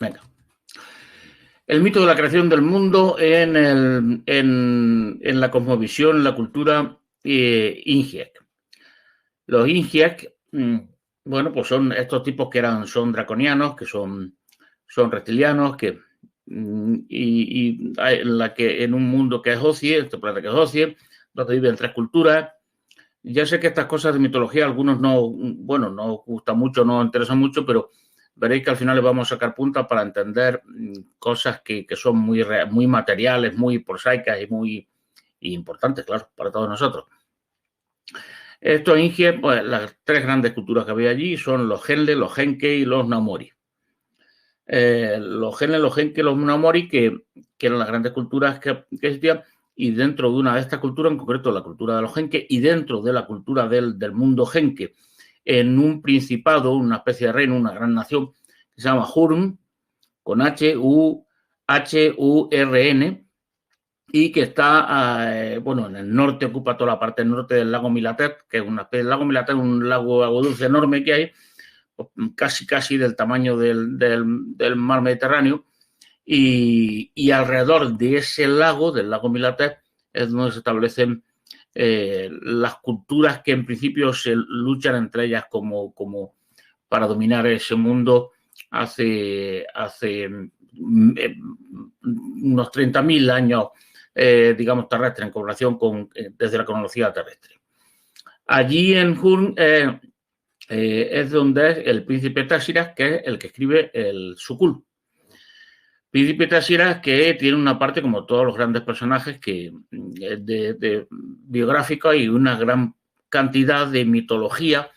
Venga. El mito de la creación del mundo en la cosmovisión, en la cultura Ingiec. Los Ingiec, bueno, pues son estos tipos que son draconianos, que son reptilianos, y en un mundo que es Ocie, este planeta que es Ocie, donde viven 3 culturas. Ya sé que estas cosas de mitología a algunos no gustan mucho, no interesan mucho, pero veréis que al final les vamos a sacar puntas para entender cosas que son muy materiales, muy prosaicas y muy importantes, claro, para todos nosotros. Estos Ingies, pues las 3 grandes culturas que había allí son los Genle, los Genke y los Naumori. Los Genle, los Genke, los Naumori, que eran las grandes culturas que existían, y dentro de una de estas culturas, en concreto la cultura de los Genke, y dentro de la cultura del mundo Genke, en un principado, una especie de reino, una gran nación, que se llama Hurn, con H-U-R-N, y que está, en el norte, ocupa toda la parte norte del lago Milatet, que es una especie de lago Milatet, un lago agua dulce enorme que hay, casi del tamaño del mar Mediterráneo, y alrededor de ese lago, del lago Milatet, es donde se establecen las culturas que en principio se luchan entre ellas como para dominar ese mundo hace unos 30.000 años, digamos, terrestres, en comparación con desde la cronología terrestre. Allí en Hurn es donde es el príncipe Tásiras, que es el que escribe el Sukul. Príncipe Tásiras, que tiene una parte, como todos los grandes personajes, que de biográfica, y una gran cantidad de mitología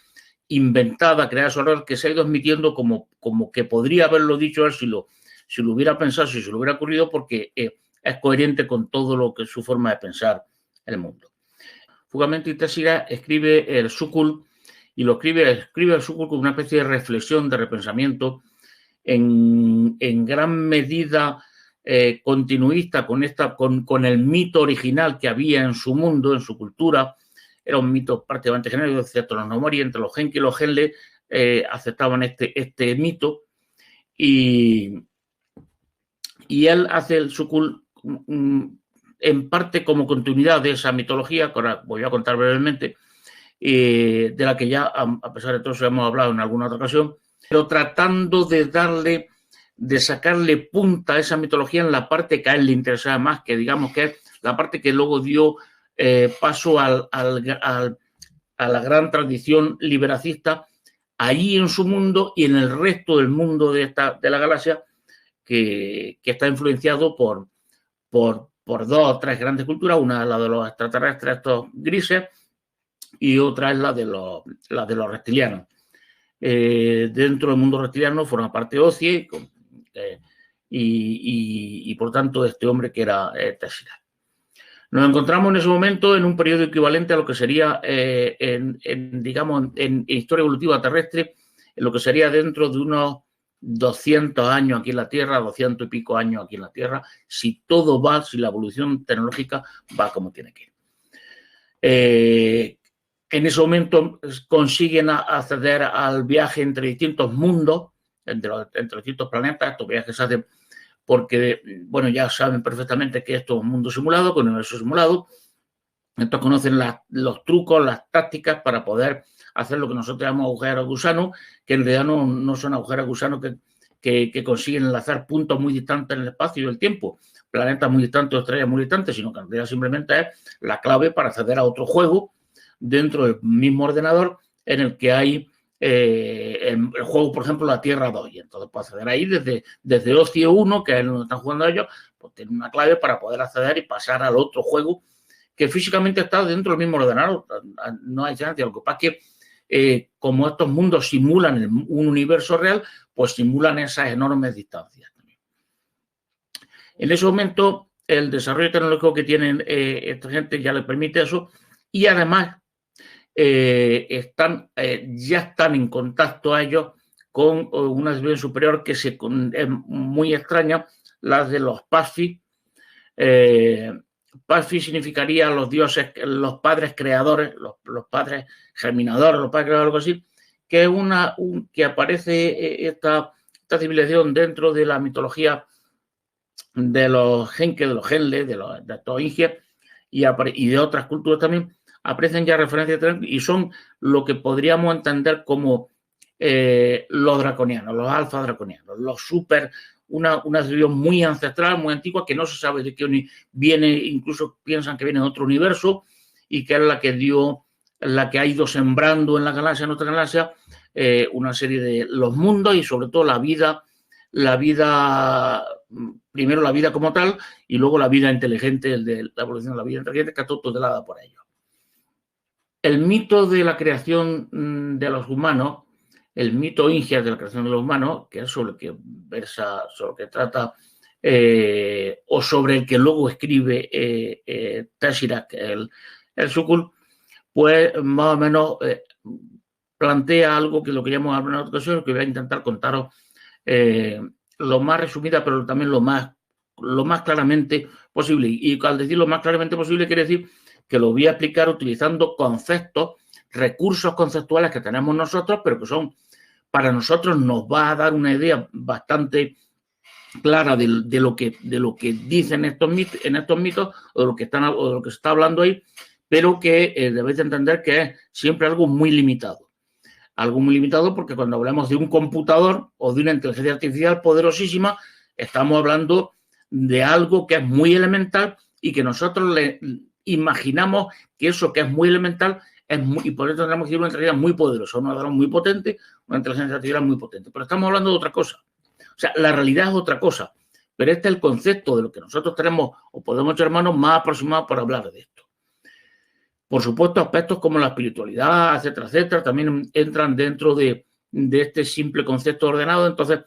inventada, creada sobre él, que se ha ido admitiendo como que podría haberlo dicho él si lo hubiera pensado, si se lo hubiera ocurrido, porque es coherente con todo lo que es su forma de pensar el mundo. Fugamente Tásiras escribe el Sukul, y lo escribe el Sukul con una especie de reflexión, de repensamiento, en gran medida continuista con el mito original que había en su mundo, en su cultura. Era un mito prácticamente genérico, excepto los Naumori, entre los Genki y los Genle aceptaban este mito, y él hace el Sukul en parte como continuidad de esa mitología, que ahora voy a contar brevemente, de la que ya, a pesar de todo eso, hemos hablado en alguna otra ocasión, pero tratando de sacarle punta a esa mitología en la parte que a él le interesaba más, que digamos que es la parte que luego dio paso a la gran tradición liberacista allí en su mundo y en el resto del mundo de la galaxia, que está influenciado por 2 o 3 grandes culturas. Una es la de los extraterrestres, estos grises, y otra es la de los reptilianos. Dentro del mundo reptiliano forma parte Ocie, y por tanto este hombre que era Tásiras. Nos encontramos en ese momento en un periodo equivalente a lo que sería, digamos, en historia evolutiva terrestre, en lo que sería dentro de unos 200 años aquí en la Tierra, 200 y pico años aquí en la Tierra, si todo va, si la evolución tecnológica va como tiene que ir. En ese momento consiguen acceder al viaje entre distintos mundos, entre distintos planetas. Estos viajes se hacen porque, bueno, ya saben perfectamente que esto es un mundo simulado, con un universo simulado. Entonces conocen los trucos, las tácticas para poder hacer lo que nosotros llamamos agujeros gusano, que en realidad no son agujeros gusanos que consiguen enlazar puntos muy distantes en el espacio y el tiempo, planetas muy distantes o estrellas muy distantes, sino que en realidad simplemente es la clave para acceder a otro juego dentro del mismo ordenador, en el que hay el juego, por ejemplo, la Tierra 2. Y entonces puede acceder ahí desde Ocio 1, que es donde están jugando ellos, pues tiene una clave para poder acceder y pasar al otro juego, que físicamente está dentro del mismo ordenador. No hay diferencia. Lo que pasa es que como estos mundos simulan un universo real, pues simulan esas enormes distancias. En ese momento, el desarrollo tecnológico que tienen esta gente ya les permite eso, y además ya están en contacto a ellos con una civilización superior que es muy extraña, la de los Pasfi. Pasfi significaría los dioses, los padres creadores, los padres germinadores, los padres creadores, algo así, que es que aparece esta esta civilización dentro de la mitología de los Genke, de los Genle, de estos Ingias y de otras culturas también, aparecen ya referencias y son lo que podríamos entender como los draconianos, los alfa draconianos, los super, una civilización muy ancestral, muy antigua, que no se sabe de qué viene, incluso piensan que viene de otro universo y que es la que ha ido sembrando en la galaxia, en otra galaxia, una serie de los mundos y sobre todo la vida, primero la vida como tal y luego la vida inteligente, la evolución de la vida inteligente, que está todo tutelada por ellos. El mito de la creación de los humanos, el mito Ingia de la creación de los humanos, que es sobre el que versa, sobre el que trata, o sobre el que luego escribe Tashirak, el Sukul, pues más o menos plantea algo que lo que ya hemos hablado en otra ocasión, que voy a intentar contaros lo más resumida, pero también lo más claramente posible. Y al decir lo más claramente posible, quiere decir que lo voy a explicar utilizando conceptos, recursos conceptuales que tenemos nosotros, pero que son, para nosotros nos va a dar una idea bastante clara de lo que dicen estos mitos o de lo que se está hablando ahí, pero que debéis entender que es siempre algo muy limitado. Algo muy limitado porque cuando hablamos de un computador o de una inteligencia artificial poderosísima, estamos hablando de algo que es muy elemental y que nosotros le imaginamos que eso que es muy elemental y por eso tendremos que decir una inteligencia muy poderosa, una dron muy potente, una inteligencia artificial muy potente. Pero estamos hablando de otra cosa. O sea, la realidad es otra cosa. Pero este es el concepto de lo que nosotros tenemos o podemos llamarnos más aproximados para hablar de esto. Por supuesto, aspectos como la espiritualidad, etcétera, etcétera, también entran dentro de este simple concepto ordenado. Entonces,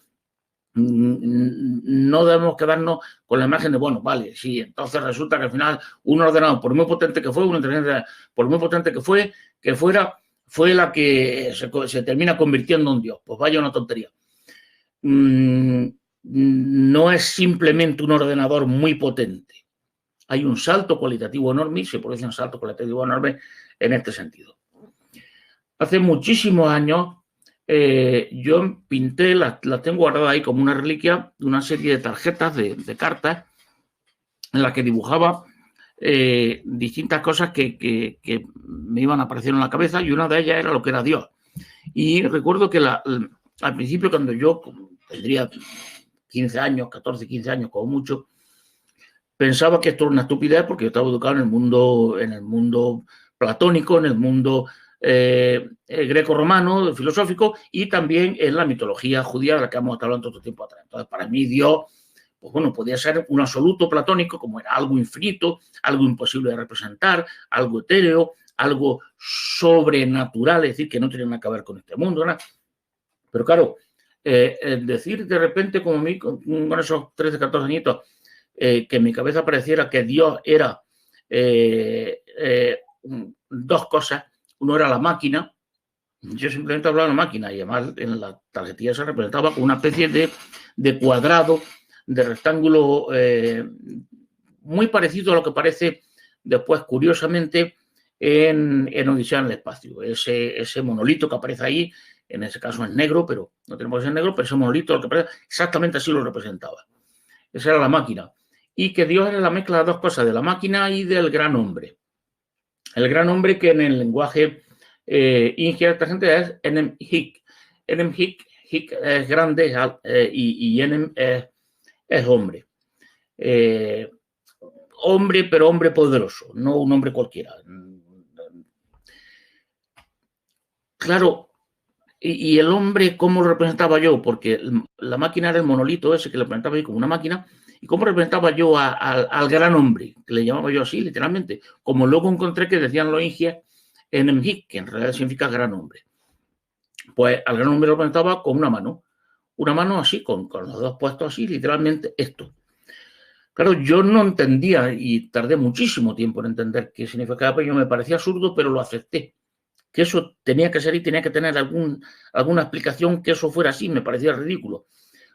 no debemos quedarnos con la imagen de, bueno, vale, sí, entonces resulta que al final un ordenador, por muy potente que fue, una inteligencia, por muy potente que fuera, fue la que se termina convirtiendo en Dios. Pues vaya una tontería. No es simplemente un ordenador muy potente. Hay un salto cualitativo enorme y se produce un salto cualitativo enorme en este sentido. Hace muchísimos años yo pinté, las tengo guardadas ahí como una reliquia, de una serie de tarjetas, de cartas, en las que dibujaba distintas cosas que me iban apareciendo en la cabeza y una de ellas era lo que era Dios. Y recuerdo que al principio, cuando yo tendría 15 años, 14, 15 años como mucho, pensaba que esto era una estupidez porque yo estaba educado en el mundo platónico, en el mundo greco-romano, filosófico, y también en la mitología judía de la que hemos estado hablando todo tiempo atrás. Entonces, para mí Dios, pues bueno, podía ser un absoluto platónico, como era algo infinito, algo imposible de representar, algo etéreo, algo sobrenatural, es decir, que no tiene nada que ver con este mundo, ¿no? Pero claro, decir de repente, como a mí, con esos 13, 14 añitos, que en mi cabeza pareciera que Dios era dos cosas. Uno era la máquina. Yo simplemente hablaba de la máquina y además en la tarjetilla se representaba una especie de cuadrado, de rectángulo muy parecido a lo que parece después, curiosamente, en Odisea en el espacio. Ese monolito que aparece ahí, en ese caso es negro, pero no tenemos que ser negro, pero ese monolito lo que parece, exactamente así lo representaba. Esa era la máquina. Y que Dios era la mezcla de dos cosas, de la máquina y del gran hombre. El gran hombre que en el lenguaje Ingia esta gente es Enem Hik. Enem Hik es grande y Enem es hombre. Hombre, pero hombre poderoso, no un hombre cualquiera. Claro, y el hombre, ¿cómo lo representaba yo? Porque la máquina era el monolito ese que lo representaba yo como una máquina. ¿Y cómo representaba yo al gran hombre? Que le llamaba yo así, literalmente. Como luego encontré que decían los ingias en Emhik, que en realidad significa gran hombre. Pues al gran hombre lo representaba con una mano. Una mano así, con los dos puestos así, literalmente esto. Claro, yo no entendía y tardé muchísimo tiempo en entender qué significaba, pero me parecía absurdo, pero lo acepté. Que eso tenía que ser y tenía que tener alguna explicación que eso fuera así, me parecía ridículo.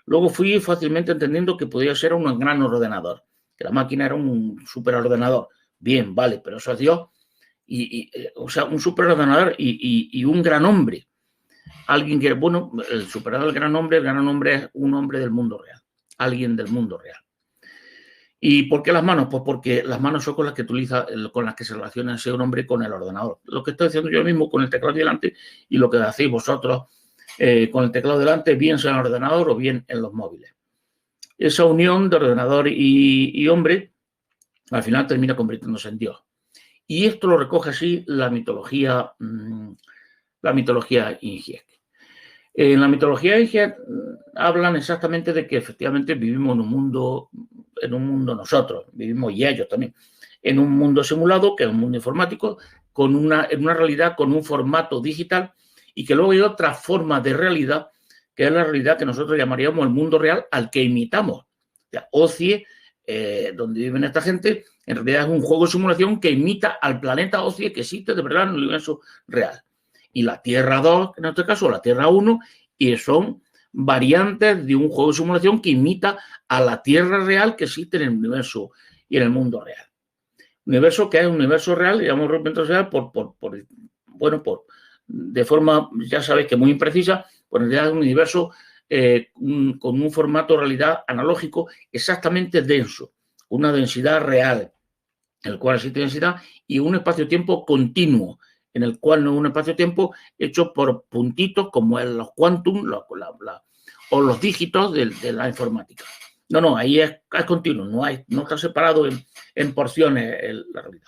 Luego fui fácilmente entendiendo que podía ser un gran ordenador, que la máquina era un superordenador. Bien, vale, pero eso es Dios. O sea, un superordenador y un gran hombre. alguien que, bueno, el superado del gran hombre es un hombre del mundo real, alguien del mundo real. ¿Y por qué las manos? Pues porque las manos son con las que utiliza, con las que se relaciona ese hombre con el ordenador. Lo que estoy haciendo yo mismo con el teclado delante y lo que hacéis vosotros con el teclado delante, bien sea en el ordenador o bien en los móviles. Esa unión de ordenador y hombre al final termina convirtiéndose en Dios. Y esto lo recoge así la mitología Ingiec. En la mitología Ingiec hablan exactamente de que efectivamente vivimos en un mundo nosotros, vivimos y ellos también, en un mundo simulado, que es un mundo informático, en una realidad con un formato digital, y que luego hay otra forma de realidad, que es la realidad que nosotros llamaríamos el mundo real al que imitamos. O sea, OCIE, donde viven esta gente, en realidad es un juego de simulación que imita al planeta OCIE que existe de verdad en el universo real. Y la Tierra 2, en este caso, la Tierra 1, y son variantes de un juego de simulación que imita a la Tierra real que existe en el universo y en el mundo real. Universo que es un universo real, digamos, universo real de forma, ya sabéis que muy imprecisa, pues en realidad es un universo con un formato de realidad analógico exactamente denso, una densidad real, en el cual existe densidad, y un espacio-tiempo continuo, en el cual no es un espacio-tiempo hecho por puntitos como en los quantum o los dígitos de la informática. No, ahí es continuo, no está separado en porciones la realidad.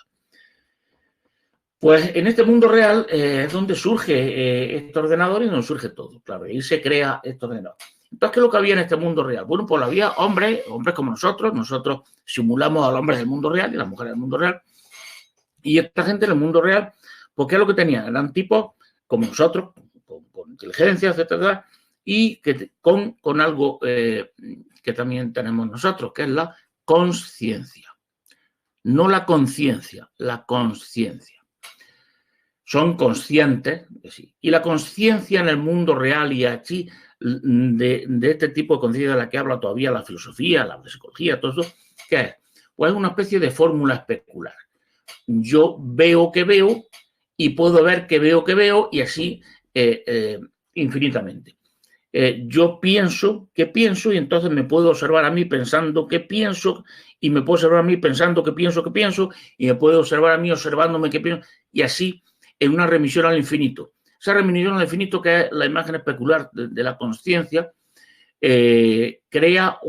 Pues en este mundo real es donde surge este ordenador y donde surge todo, claro, y se crea este ordenador. Entonces, ¿qué es lo que había en este mundo real? Bueno, pues había hombres como nosotros simulamos a los hombres del mundo real y a las mujeres del mundo real, y esta gente en el mundo real, pues ¿qué es lo que tenían? Eran tipos como nosotros, con inteligencia, etcétera, y con algo que también tenemos nosotros, que es la consciencia. No la conciencia, la consciencia. Son conscientes, sí. Y la consciencia en el mundo real y aquí, de este tipo de conciencia de la que habla todavía la filosofía, la psicología, todo eso, ¿qué es? Pues es una especie de fórmula especular. Yo veo que veo y puedo ver que veo y así infinitamente. Yo pienso que pienso y entonces me puedo observar a mí pensando que pienso y me puedo observar a mí pensando que pienso y me puedo observar a mí observándome que pienso y así en una remisión al infinito. Esa remisión al infinito, que es la imagen especular de la consciencia, crea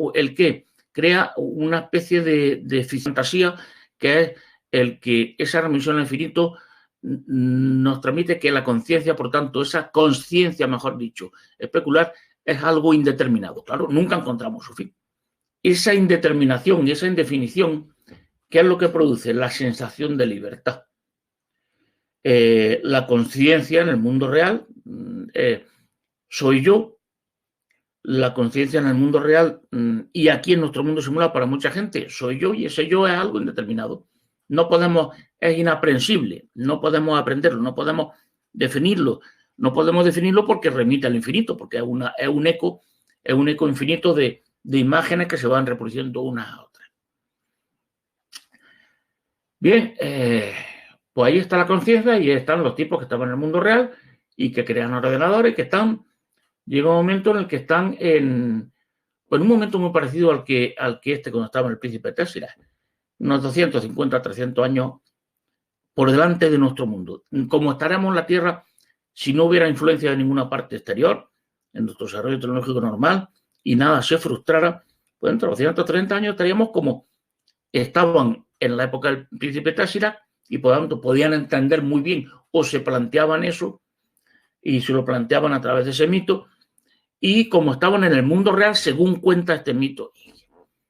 una especie de fantasía que es el que esa remisión al infinito nos transmite que la conciencia, por tanto, esa consciencia, mejor dicho, especular, es algo indeterminado. Claro, nunca encontramos su fin. Esa indeterminación y esa indefinición, ¿qué es lo que produce? La sensación de libertad. La conciencia en el mundo real soy yo. La conciencia en el mundo real y aquí en nuestro mundo simulado para mucha gente soy yo, y ese yo es algo indeterminado. Es inaprensible, no podemos aprenderlo, no podemos definirlo. No podemos definirlo porque remite al infinito, porque es un eco infinito de imágenes que se van reproduciendo unas a otras. Bien, pues ahí está la conciencia y están los tipos que estaban en el mundo real y que crean ordenadores que llega un momento en el que están en un momento muy parecido al que cuando estaba en el príncipe Téssira, unos 250, 300 años por delante de nuestro mundo. Como estaremos en la Tierra si no hubiera influencia de ninguna parte exterior en nuestro desarrollo tecnológico normal y nada se frustrara, pues entre los 230 años estaríamos como estaban en la época del príncipe Téssira y por lo tanto podían entender muy bien o se planteaban eso y se lo planteaban a través de ese mito. Y como estaban en el mundo real, según cuenta este mito,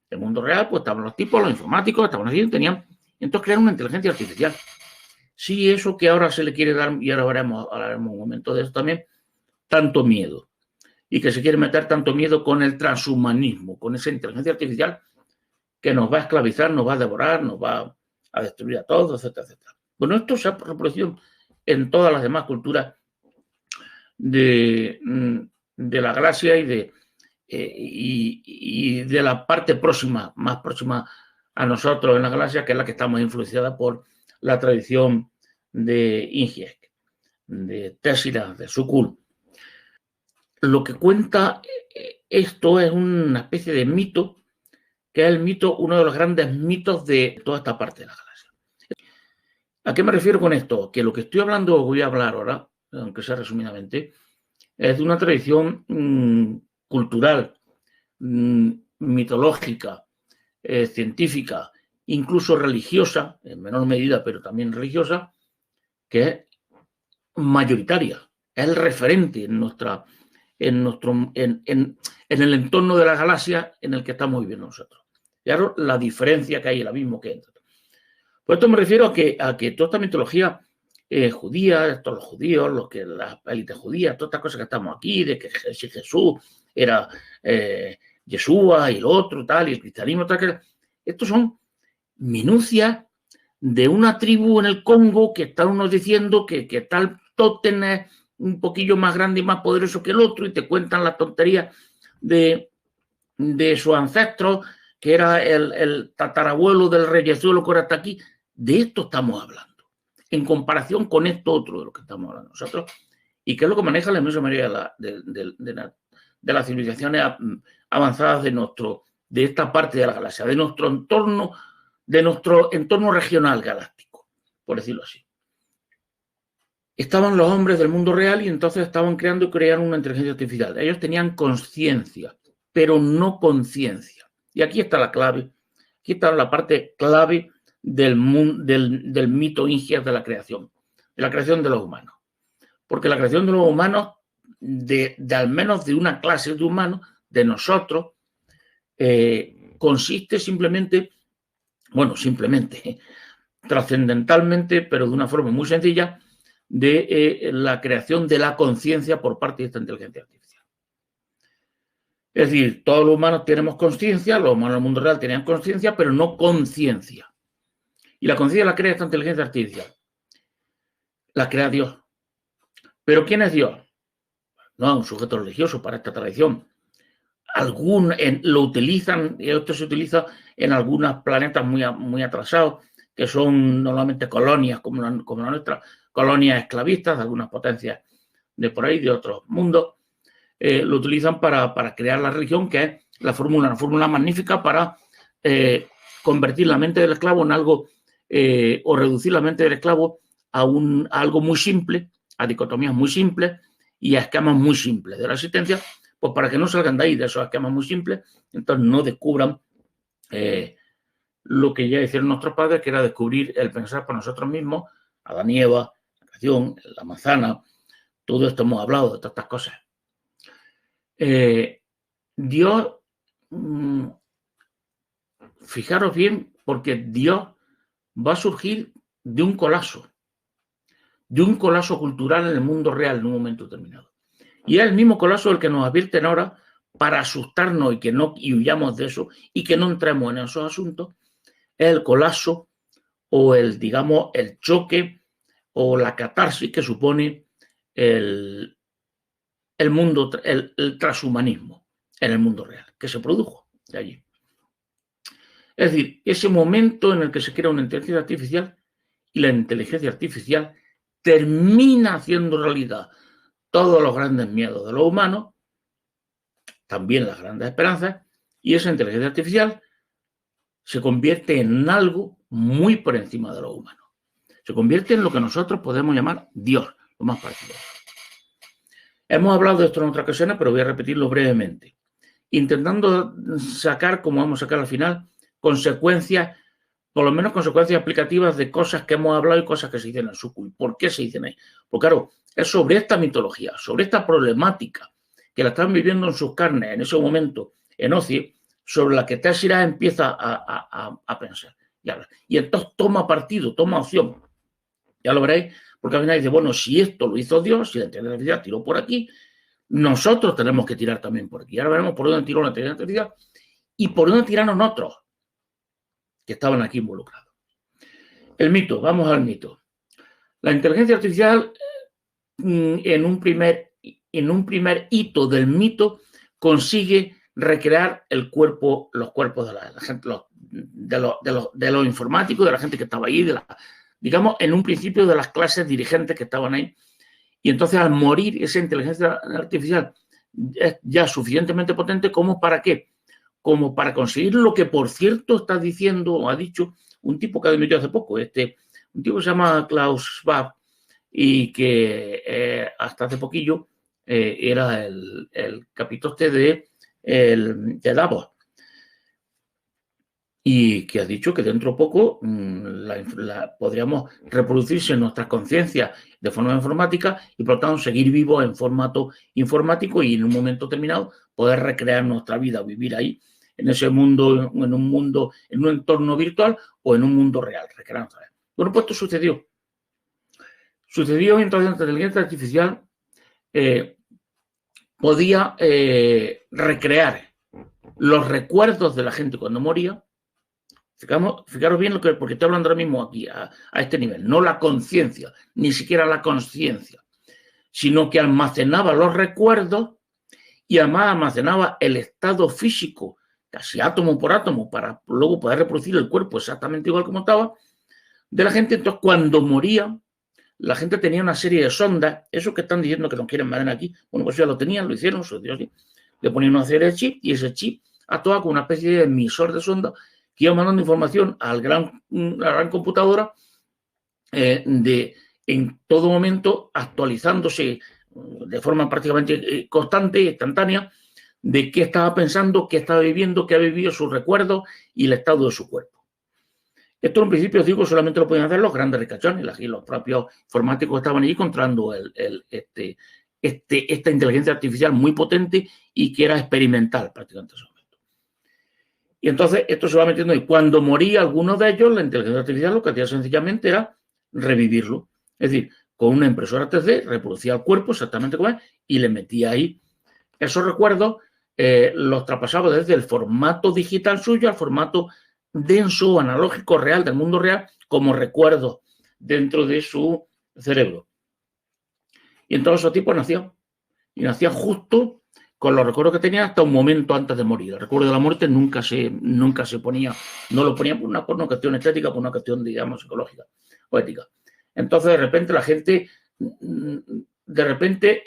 el mundo real, pues estaban los tipos, los informáticos, estaban así, entonces crearon una inteligencia artificial. Sí, eso que ahora se le quiere dar, y ahora hablaremos un momento de eso también, tanto miedo. Y que se quiere meter tanto miedo con el transhumanismo, con esa inteligencia artificial que nos va a esclavizar, nos va a devorar, nos va a destruir a todos, etcétera, etcétera. Bueno, esto se ha reproducido en todas las demás culturas de la galaxia y de la parte más próxima a nosotros en la galaxia, que es la que está más influenciada por la tradición de Ingiec, de Téssira, de Sukul. lo que cuenta esto es una especie de mito, que es el mito, uno de los grandes mitos de toda esta parte de la galaxia. ¿A qué me refiero con esto? Que lo que estoy hablando, voy a hablar ahora, aunque sea resumidamente, es de una tradición cultural, mitológica, científica, incluso religiosa, en menor medida, pero también religiosa, que es mayoritaria, es el referente en el entorno de la galaxia en el que estamos viviendo nosotros. Claro, la diferencia que hay, el abismo que hay entre. Por esto me refiero a que toda esta mitología judía, todos los judíos, las élites judías, todas estas cosas que estamos aquí, de que Jesús era Yeshua y el otro, tal, y el cristianismo, tal, estos son minucias de una tribu en el Congo que están unos diciendo que tal tótem es un poquillo más grande y más poderoso que el otro, y te cuentan las tonterías de sus ancestros, que era el tatarabuelo del reyezuelo que ahora está aquí. De esto estamos hablando, en comparación con esto otro de lo que estamos hablando nosotros, y que es lo que maneja la inmensa mayoría de las civilizaciones avanzadas de esta parte de la galaxia, de nuestro entorno regional galáctico, por decirlo así. Estaban los hombres del mundo real y entonces estaban creando y crearon una inteligencia artificial. Ellos tenían conciencia, pero no conciencia. Y aquí está la clave, aquí está la parte clave del mito Ingias de la creación de los humanos. Porque la creación de los humanos, de al menos de una clase de humanos, de nosotros, consiste simplemente, trascendentalmente, pero de una forma muy sencilla, de la creación de la conciencia por parte de esta inteligencia artificial. Es decir, todos los humanos tenemos conciencia, los humanos del mundo real tenían conciencia, pero no conciencia. Y la conciencia la crea esta inteligencia artificial. La crea Dios. ¿Pero quién es Dios? No, un sujeto religioso para esta tradición. Lo utilizan, y esto se utiliza en algunos planetas muy atrasados, que son normalmente colonias como la nuestra, colonias esclavistas de algunas potencias de por ahí, de otros mundos. Lo utilizan para crear la religión, que es una fórmula magnífica para convertir la mente del esclavo en algo, o reducir la mente del esclavo a algo muy simple, a dicotomías muy simples y a esquemas muy simples de la existencia, pues para que no salgan de ahí, de esos esquemas muy simples, entonces no descubran lo que ya hicieron nuestros padres, que era descubrir el pensar por nosotros mismos, Adán y Eva, la creación, la manzana, todo esto hemos hablado de todas estas cosas. Dios, fijaros bien, porque Dios va a surgir de un colapso cultural en el mundo real en un momento determinado. Y es el mismo colapso el que nos advierten ahora para asustarnos y huyamos de eso y que no entremos en esos asuntos. Es el colapso o el choque o la catarsis que supone el transhumanismo en el mundo real, que se produjo de allí. Es decir, ese momento en el que se crea una inteligencia artificial y la inteligencia artificial termina haciendo realidad todos los grandes miedos de los humanos, también las grandes esperanzas, y esa inteligencia artificial se convierte en algo muy por encima de lo humano. Se convierte en lo que nosotros podemos llamar Dios, lo más parecido. Hemos hablado de esto en otras ocasiones, pero voy a repetirlo brevemente. Intentando sacar, como vamos a sacar al final, consecuencias, por lo menos consecuencias aplicativas de cosas que hemos hablado y cosas que se dicen en Suku. ¿Por qué se dicen ahí? Porque claro, es sobre esta mitología, sobre esta problemática que la están viviendo en sus carnes en ese momento, en Oci, sobre la que Téshira empieza a pensar. Y entonces toma partido, toma opción. Ya lo veréis, porque al final dice, bueno, si esto lo hizo Dios, si la inteligencia artificial tiró por aquí, nosotros tenemos que tirar también por aquí. Ahora veremos por dónde tiró la inteligencia artificial y por dónde tiraron otros que estaban aquí involucrados. El mito, vamos al mito. La inteligencia artificial, en un primer hito del mito, consigue recrear los cuerpos de la gente, de los informáticos, de la gente que estaba ahí, digamos, en un principio de las clases dirigentes que estaban ahí. Y entonces, al morir esa inteligencia artificial es ya suficientemente potente como para ¿qué? Como para conseguir lo que, por cierto, está diciendo o ha dicho un tipo que ha dimitido hace poco, un tipo que se llama Klaus Schwab y que hasta hace poquillo era el capitoste de Davos, y que ha dicho que dentro de poco podríamos reproducirse en nuestras conciencias de forma informática y por lo tanto seguir vivos en formato informático y en un momento determinado poder recrear nuestra vida, vivir ahí, en ese mundo, en un entorno virtual o en un mundo real. Bueno, pues esto sucedió. Sucedió mientras la inteligencia artificial podía recrear los recuerdos de la gente cuando moría. Fijaros bien porque estoy hablando ahora mismo aquí, a este nivel, no la conciencia, ni siquiera la consciencia, sino que almacenaba los recuerdos y además almacenaba el estado físico, casi átomo por átomo, para luego poder reproducir el cuerpo exactamente igual como estaba, de la gente. Entonces, cuando moría, la gente tenía una serie de sondas, esos que están diciendo que no quieren mandar aquí, bueno, pues ya lo tenían, lo hicieron, le ponían una serie de chip y ese chip actuaba como una especie de emisor de sonda que iba mandando información a la gran computadora en todo momento actualizándose de forma prácticamente constante, instantánea, de qué estaba pensando, qué estaba viviendo, qué había vivido, sus recuerdos y el estado de su cuerpo. Esto en principio, digo, solamente lo podían hacer los grandes ricachones, los propios informáticos estaban allí controlando esta inteligencia artificial muy potente y que era experimental prácticamente en ese momento. Y entonces esto se va metiendo y cuando moría alguno de ellos, la inteligencia artificial lo que hacía sencillamente era revivirlo. Es decir, con una impresora 3D reproducía el cuerpo exactamente como es y le metía ahí esos recuerdos, los traspasaba desde el formato digital suyo al formato denso, analógico, real, del mundo real, como recuerdos dentro de su cerebro. Y entonces esos tipos nacían. Y nacían justo con los recuerdos que tenían hasta un momento antes de morir. El recuerdo de la muerte nunca se ponía, no lo ponían por una cuestión estética, por una cuestión, digamos, psicológica o ética. Entonces, de repente, la gente,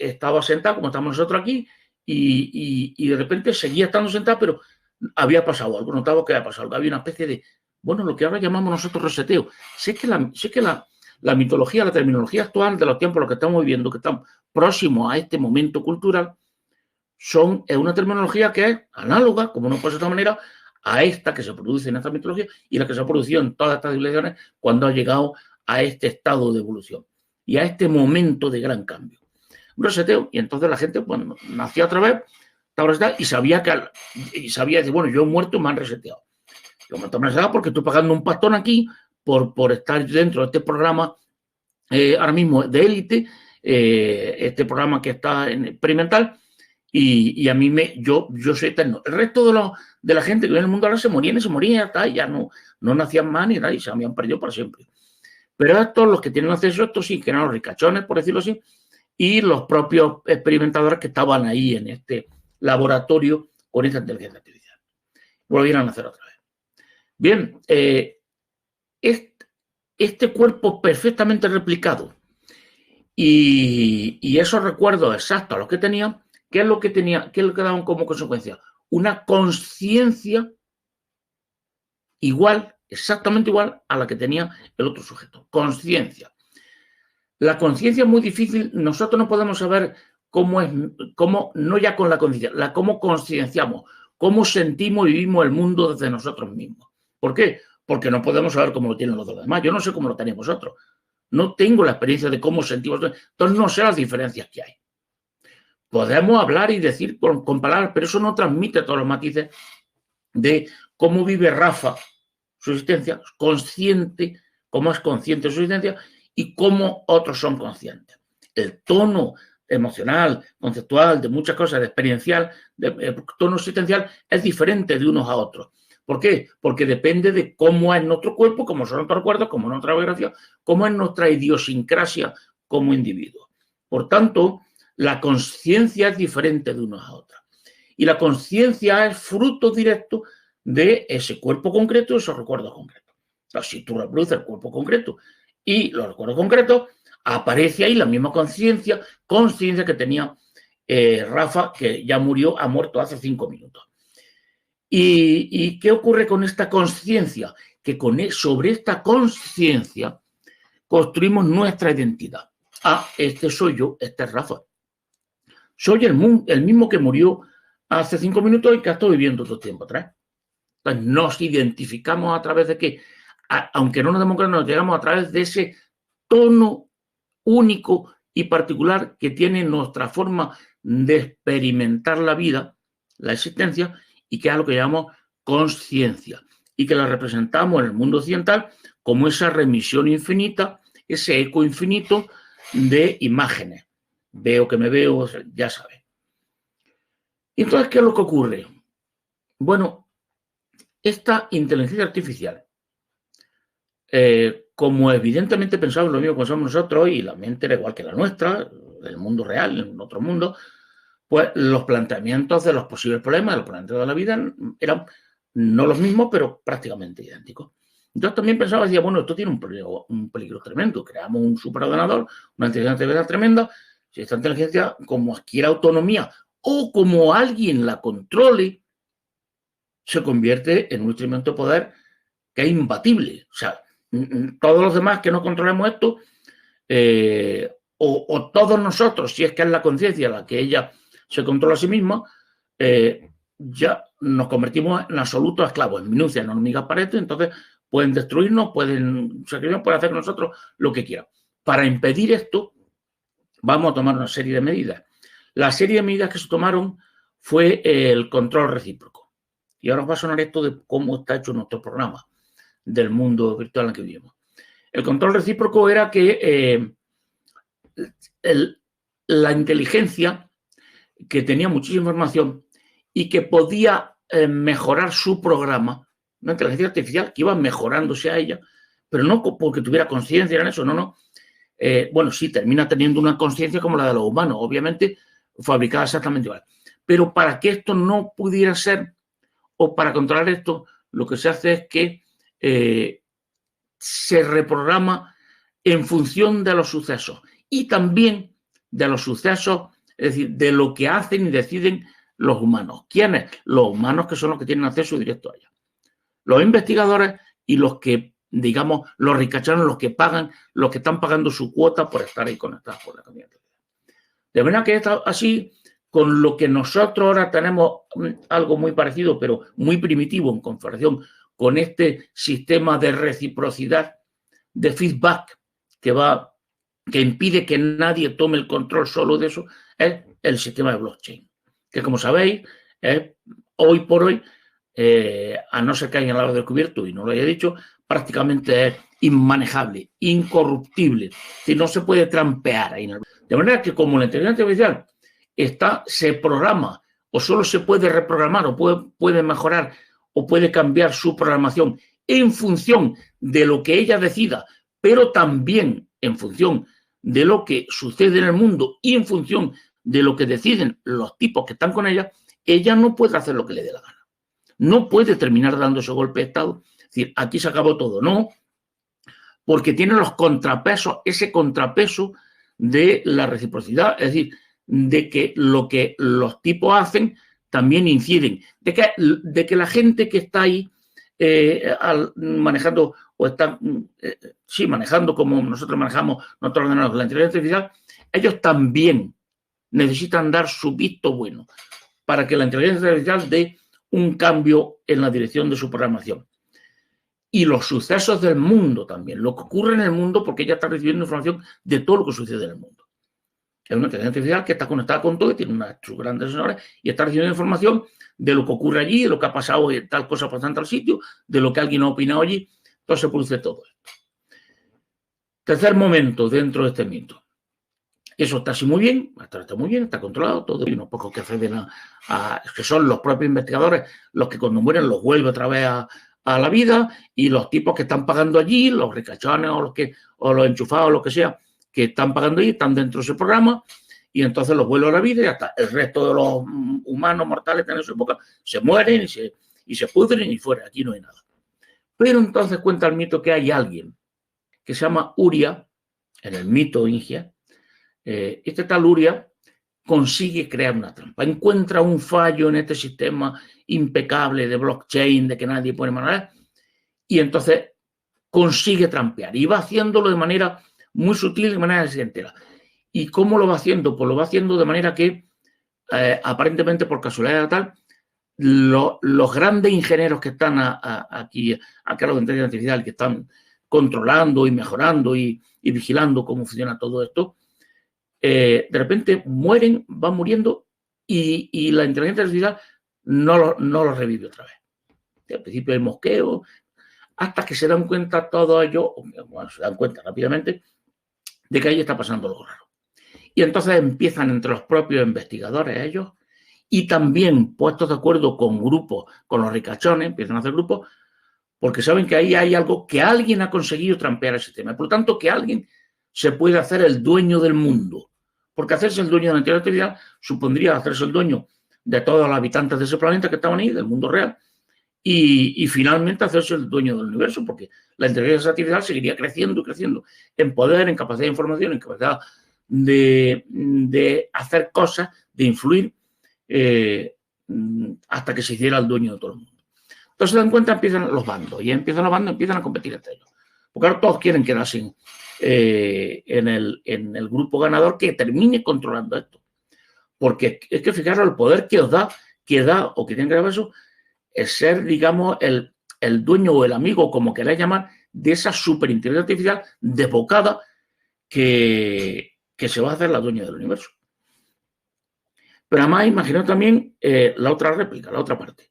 estaba sentada, como estamos nosotros aquí, y de repente seguía estando sentada, pero había pasado algo, notaba que había pasado algo. Había una especie de, bueno, lo que ahora llamamos nosotros reseteo. Sé que la mitología, la terminología actual de los tiempos en los que estamos viviendo, que estamos próximos a este momento cultural, es una terminología que es análoga, como no puede ser de otra manera, a esta que se produce en esta mitología y la que se ha producido en todas estas civilizaciones cuando ha llegado a este estado de evolución y a este momento de gran cambio. Un reseteo, y entonces la gente, bueno, nació otra vez y sabía decir, bueno, yo he muerto y me han reseteado. Yo me he reseteado porque estoy pagando un pastón aquí por estar dentro de este programa ahora mismo de élite, este programa que está en experimental, y a mí yo soy eterno. El resto de la gente que vive en el mundo ahora se morían, ya no nacían más ni nada y se habían perdido para siempre. Pero estos, los que tienen acceso a esto, sí, que eran los ricachones, por decirlo así, y los propios experimentadores que estaban ahí en este laboratorio con esta inteligencia artificial. Volvieron a nacer otra vez. Bien, este cuerpo perfectamente replicado y esos recuerdos exactos a los que tenían, ¿qué es lo que daban como consecuencia? Una conciencia igual, exactamente igual a la que tenía el otro sujeto. Conciencia. La conciencia es muy difícil, nosotros no podemos saber cómo no ya con la conciencia, cómo concienciamos, cómo sentimos y vivimos el mundo desde nosotros mismos. ¿Por qué? Porque no podemos saber cómo lo tienen los demás. Yo no sé cómo lo tenéis vosotros. No tengo la experiencia de cómo sentimos. Entonces no sé las diferencias que hay. Podemos hablar y decir con palabras, pero eso no transmite todos los matices de cómo vive Rafa su existencia, consciente, cómo es consciente de su existencia y cómo otros son conscientes. El tono emocional, conceptual, de muchas cosas, de experiencial, de tono existencial, es diferente de unos a otros. ¿Por qué? Porque depende de cómo es nuestro cuerpo, cómo son nuestros recuerdos, cómo es nuestra biografía, cómo es nuestra idiosincrasia como individuo. Por tanto, la conciencia es diferente de unos a otros. Y la conciencia es fruto directo de ese cuerpo concreto y esos recuerdos concretos. Entonces, si tú reproduces el cuerpo concreto y los recuerdos concretos, aparece ahí la misma conciencia que tenía Rafa, que ya murió, ha muerto hace 5 minutos. ¿Y qué ocurre con esta conciencia? Que sobre esta conciencia construimos nuestra identidad. Ah, este soy yo, este es Rafa. Soy el mismo que murió hace 5 minutos y que ha estado viviendo todo el tiempo atrás. Entonces, nos identificamos a través de que, aunque no nos demos cuenta, nos llegamos a través de ese tono único y particular que tiene nuestra forma de experimentar la vida, la existencia, y que es lo que llamamos conciencia, y que la representamos en el mundo occidental como esa remisión infinita, ese eco infinito de imágenes. Veo que me veo, ya sabes. Entonces, ¿qué es lo que ocurre? Bueno, esta inteligencia artificial, como evidentemente pensamos lo mismo que pensamos nosotros y la mente era igual que la nuestra, el mundo real, en otro mundo, pues los planteamientos de los posibles problemas, de los planteamientos de la vida eran no los mismos, pero prácticamente idénticos. Entonces también pensaba, decía, bueno, esto tiene un peligro tremendo. Creamos un superordenador, una inteligencia artificial tremenda. Si esta inteligencia, como adquiere autonomía o como alguien la controle, se convierte en un instrumento de poder que es imbatible. O sea, todos los demás que no controlemos esto, o todos nosotros, si es que es la conciencia la que ella se controla a sí misma, ya nos convertimos en absolutos esclavos, en minucia, en hormigas paredes. Entonces pueden destruirnos, pueden sacrificarnos, pueden hacer con nosotros lo que quieran. Para impedir esto, vamos a tomar una serie de medidas. La serie de medidas que se tomaron fue el control recíproco. Y ahora os va a sonar esto de cómo está hecho nuestro programa del mundo virtual en el que vivimos. El control recíproco era que la inteligencia, que tenía muchísima información y que podía mejorar su programa, una inteligencia artificial que iba mejorándose a ella, pero no porque tuviera conciencia en eso, no. Bueno, sí, termina teniendo una conciencia como la de los humanos, obviamente fabricada exactamente igual. Pero para que esto no pudiera ser, o para controlar esto, lo que se hace es que se reprograma en función de los sucesos y también de los sucesos, es decir, de lo que hacen y deciden los humanos. ¿Quiénes? Los humanos, que son los que tienen acceso directo a ella. Los investigadores y los que, digamos, los ricachones, los que pagan, los que están pagando su cuota por estar ahí conectados por la comunidad. De manera que está así, con lo que nosotros ahora tenemos algo muy parecido, pero muy primitivo en comparación con este sistema de reciprocidad, de feedback que impide que nadie tome el control solo de eso, es el sistema de blockchain, que como sabéis, hoy por hoy, a no ser que alguien lo haya descubierto y no lo haya dicho, prácticamente es inmanejable, incorruptible, si no se puede trampear ahí. De manera que como la inteligencia artificial se programa o solo se puede reprogramar o puede mejorar o puede cambiar su programación en función de lo que ella decida, pero también en función de lo que sucede en el mundo y en función de lo que deciden los tipos que están con ella no puede hacer lo que le dé la gana. No puede terminar dando ese golpe de Estado. Es decir, aquí se acabó todo, no, porque tiene los contrapesos, ese contrapeso de la reciprocidad, es decir, de que lo que los tipos hacen también inciden, de que la gente que está ahí manejando o está, manejando como nosotros manejamos nuestros ordenadores, la inteligencia artificial, ellos también necesitan dar su visto bueno para que la inteligencia artificial dé un cambio en la dirección de su programación. Y los sucesos del mundo también, lo que ocurre en el mundo, porque ella está recibiendo información de todo lo que sucede en el mundo. Es una inteligencia artificial que está conectada con todo y tiene sus grandes sensores y está recibiendo información de lo que ocurre allí, de lo que ha pasado, tal cosa pasando en tal sitio, de lo que alguien ha opinado allí. Entonces se produce todo esto. Tercer momento dentro de este mito. Eso está así muy bien, está muy bien, está controlado, todo. Hay unos pocos que acceden que son los propios investigadores los que cuando mueren los vuelve otra vez a la vida, y los tipos que están pagando allí, los ricachones o los enchufados o lo que sea, que están pagando allí, están dentro de ese programa, y entonces los vuelve a la vida y hasta el resto de los humanos mortales en su época se mueren y se pudren y fuera, aquí no hay nada. Pero entonces cuenta el mito que hay alguien que se llama Uria, en el mito Ingia. Este tal Uria consigue crear una trampa. Encuentra un fallo en este sistema impecable de blockchain, de que nadie puede manejar, y entonces consigue trampear. Y va haciéndolo de manera muy sutil, de manera accidental. ¿Y cómo lo va haciendo? Pues lo va haciendo de manera que, aparentemente por casualidad tal, los grandes ingenieros que están aquí a cargo de inteligencia artificial, que están controlando y mejorando y vigilando cómo funciona todo esto, de repente mueren, van muriendo y la inteligencia artificial no lo revive otra vez. Al principio el mosqueo, hasta que se dan cuenta todos ellos, bueno, se dan cuenta rápidamente de que ahí está pasando algo raro. Y entonces empiezan entre los propios investigadores ellos, y también puestos de acuerdo con grupos, con los ricachones, empiezan a hacer grupos, porque saben que ahí hay algo que alguien ha conseguido trampear el sistema. Por lo tanto, que alguien se puede hacer el dueño del mundo. Porque hacerse el dueño de la inteligencia artificial supondría hacerse el dueño de todos los habitantes de ese planeta que estaban ahí, del mundo real, y finalmente hacerse el dueño del universo, porque la inteligencia artificial seguiría creciendo y creciendo en poder, en capacidad de información, en capacidad de hacer cosas, de influir, hasta que se hiciera el dueño de todo el mundo. Entonces se dan cuenta, empiezan los bandos, y empiezan a competir entre ellos. Porque ahora todos quieren quedarse en el grupo ganador que termine controlando esto. Porque es que fijaros el poder que os da, o que tiene que ver eso, es ser, digamos, el dueño o el amigo, como queráis llamar, de esa superinteligencia artificial desbocada que se va a hacer la dueña del universo. Pero además, imaginaos también la otra réplica, la otra parte.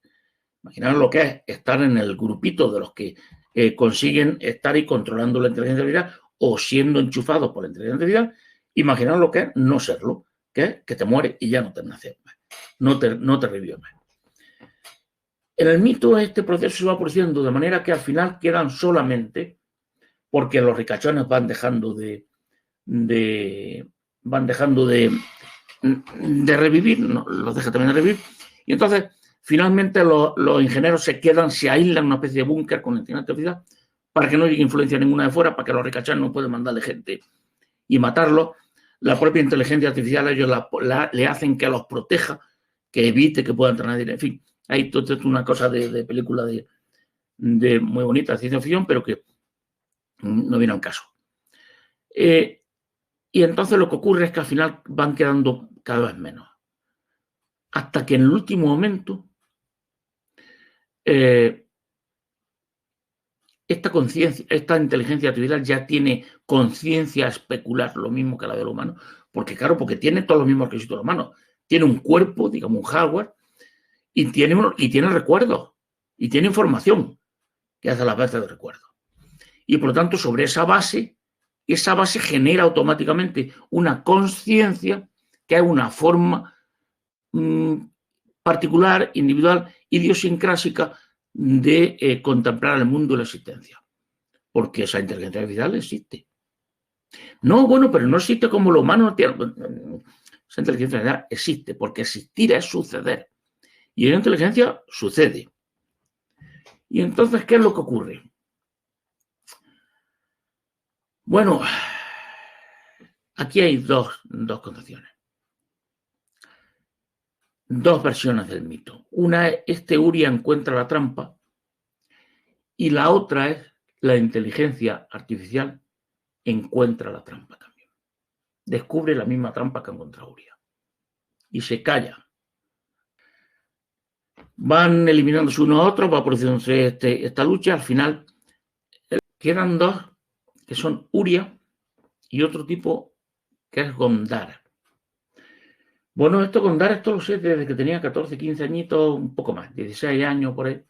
Imaginaos lo que es estar en el grupito de los que consiguen estar y controlando la inteligencia artificial o siendo enchufados por la inteligencia artificial. Imaginaos lo que es no serlo, que es que te mueres y ya no te naces más, no te revives más. En el mito este proceso se va produciendo de manera que al final quedan solamente, porque los ricachones van dejando de revivir, no, los deja también de revivir, y entonces finalmente los ingenieros se aíslan en una especie de búnker con la inteligencia artificial para que no llegue influencia ninguna de fuera, para que los ricachones no puedan mandarle gente y matarlos. La propia inteligencia artificial ellos le hacen que los proteja, que evite que puedan entrar nadie, en fin. Hay toda una cosa de película de muy bonita, de ciencia ficción, pero que no viene al caso. Y entonces lo que ocurre es que al final van quedando cada vez menos. Hasta que en el último momento esta inteligencia artificial ya tiene conciencia especular, lo mismo que la del humano, porque claro, porque tiene todos los mismos requisitos del humano. Tiene un cuerpo, digamos un hardware, y tiene recuerdos, y tiene información que hace las veces de recuerdo. Y por lo tanto, sobre esa base genera automáticamente una conciencia que es una forma particular, individual, idiosincrásica de contemplar el mundo y la existencia. Porque esa inteligencia artificial existe. No, bueno, pero no existe como lo humano. Esa inteligencia artificial existe, porque existir es suceder. Y en la inteligencia sucede. Y entonces, ¿qué es lo que ocurre? Bueno, aquí hay dos concepciones. Dos versiones del mito. Una es Uria encuentra la trampa y la otra es la inteligencia artificial encuentra la trampa también. Descubre la misma trampa que encontró Uria y se calla. Van eliminándose unos a otros, va produciéndose esta lucha. Al final quedan dos, que son Uria y otro tipo que es Gondar. Bueno, Gondar, esto lo sé desde que tenía 14, 15 añitos, un poco más, 16 años por ahí,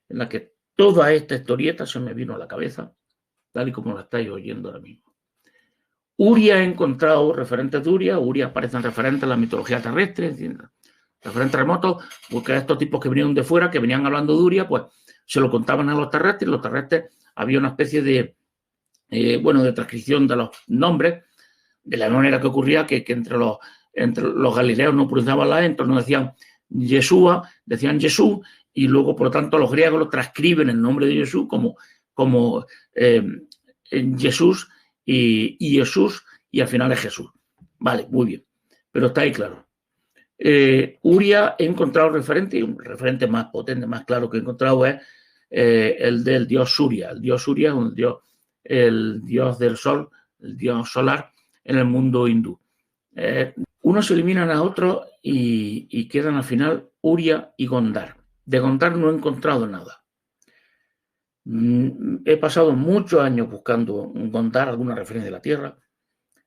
en la que toda esta historieta se me vino a la cabeza, tal y como la estáis oyendo ahora mismo. Uria ha encontrado referentes de Uria aparecen referentes en la mitología terrestre, referentes remotos, porque estos tipos que vinieron de fuera, que venían hablando de Uria, pues se lo contaban a los terrestres había una especie de transcripción de los nombres, de la manera que ocurría que entre los galileos no pronunciaban la E, entonces no decían Yeshua, decían Jesús, y luego, por lo tanto, los griegos lo transcriben el nombre de Jesús como Jesús y Jesús, y al final es Jesús. Vale, muy bien. pero está ahí claro. Uria he encontrado referente, y un referente más potente, más claro que he encontrado es el del dios Surya. El dios Surya es el dios del sol, el dios solar en el mundo hindú. Unos se eliminan a otros y quedan al final Uria y Gondar. De Gondar no he encontrado nada. He pasado muchos años buscando Gondar, alguna referencia de la tierra.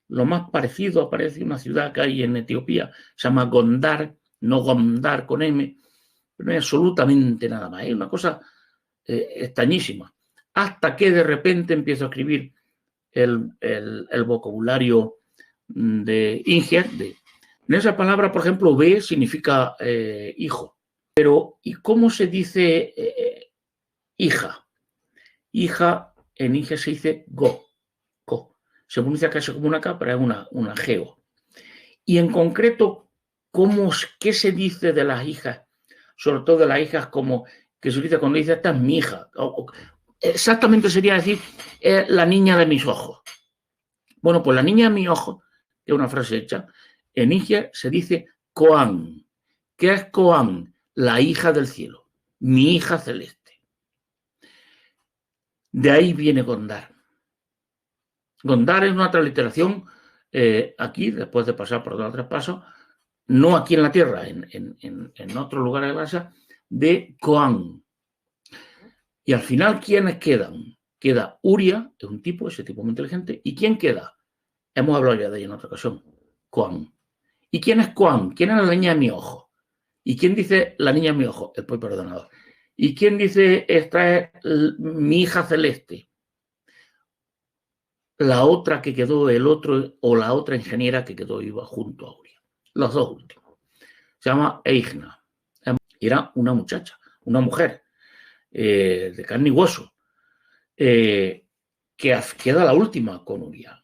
Lo más parecido aparece una ciudad que hay en Etiopía, se llama Gondar, no Gondar con M, pero no hay absolutamente nada más. Es una cosa extrañísima. Hasta que de repente empiezo a escribir el vocabulario de Inger. En esa palabra, por ejemplo, B significa hijo. Pero, ¿y cómo se dice hija? Hija en Inger se dice go. Se pronuncia casi como una K, pero es una geo. Y en concreto, ¿qué se dice de las hijas? Sobre todo de las hijas, como que se dice cuando dice esta es mi hija. Exactamente sería decir la niña de mis ojos. Bueno, pues la niña de mis ojos, que es una frase hecha, en Inger se dice Koan. ¿Qué es Koan? La hija del cielo, mi hija celeste. De ahí viene Gondar. Gondar es una transliteración aquí, después de pasar por 2 o 3 pasos, no aquí en la Tierra, en otro lugar de la galaxia, de Koan. Y al final, ¿quiénes quedan? Queda Uria, es un tipo, ese tipo muy inteligente. ¿Y quién queda? Hemos hablado ya de ella en otra ocasión. Koan. ¿Y quién es Koan? ¿Quién es la niña de mi ojo? ¿Y quién dice la niña de mi ojo? El pueblo perdonador. ¿Y quién dice esta es mi hija celeste? La otra que quedó, el otro o la otra ingeniera que quedó iba junto a Uria. Los dos últimos. Se llama Eigna. Era una muchacha, una mujer de carne y hueso, que queda la última con Uria.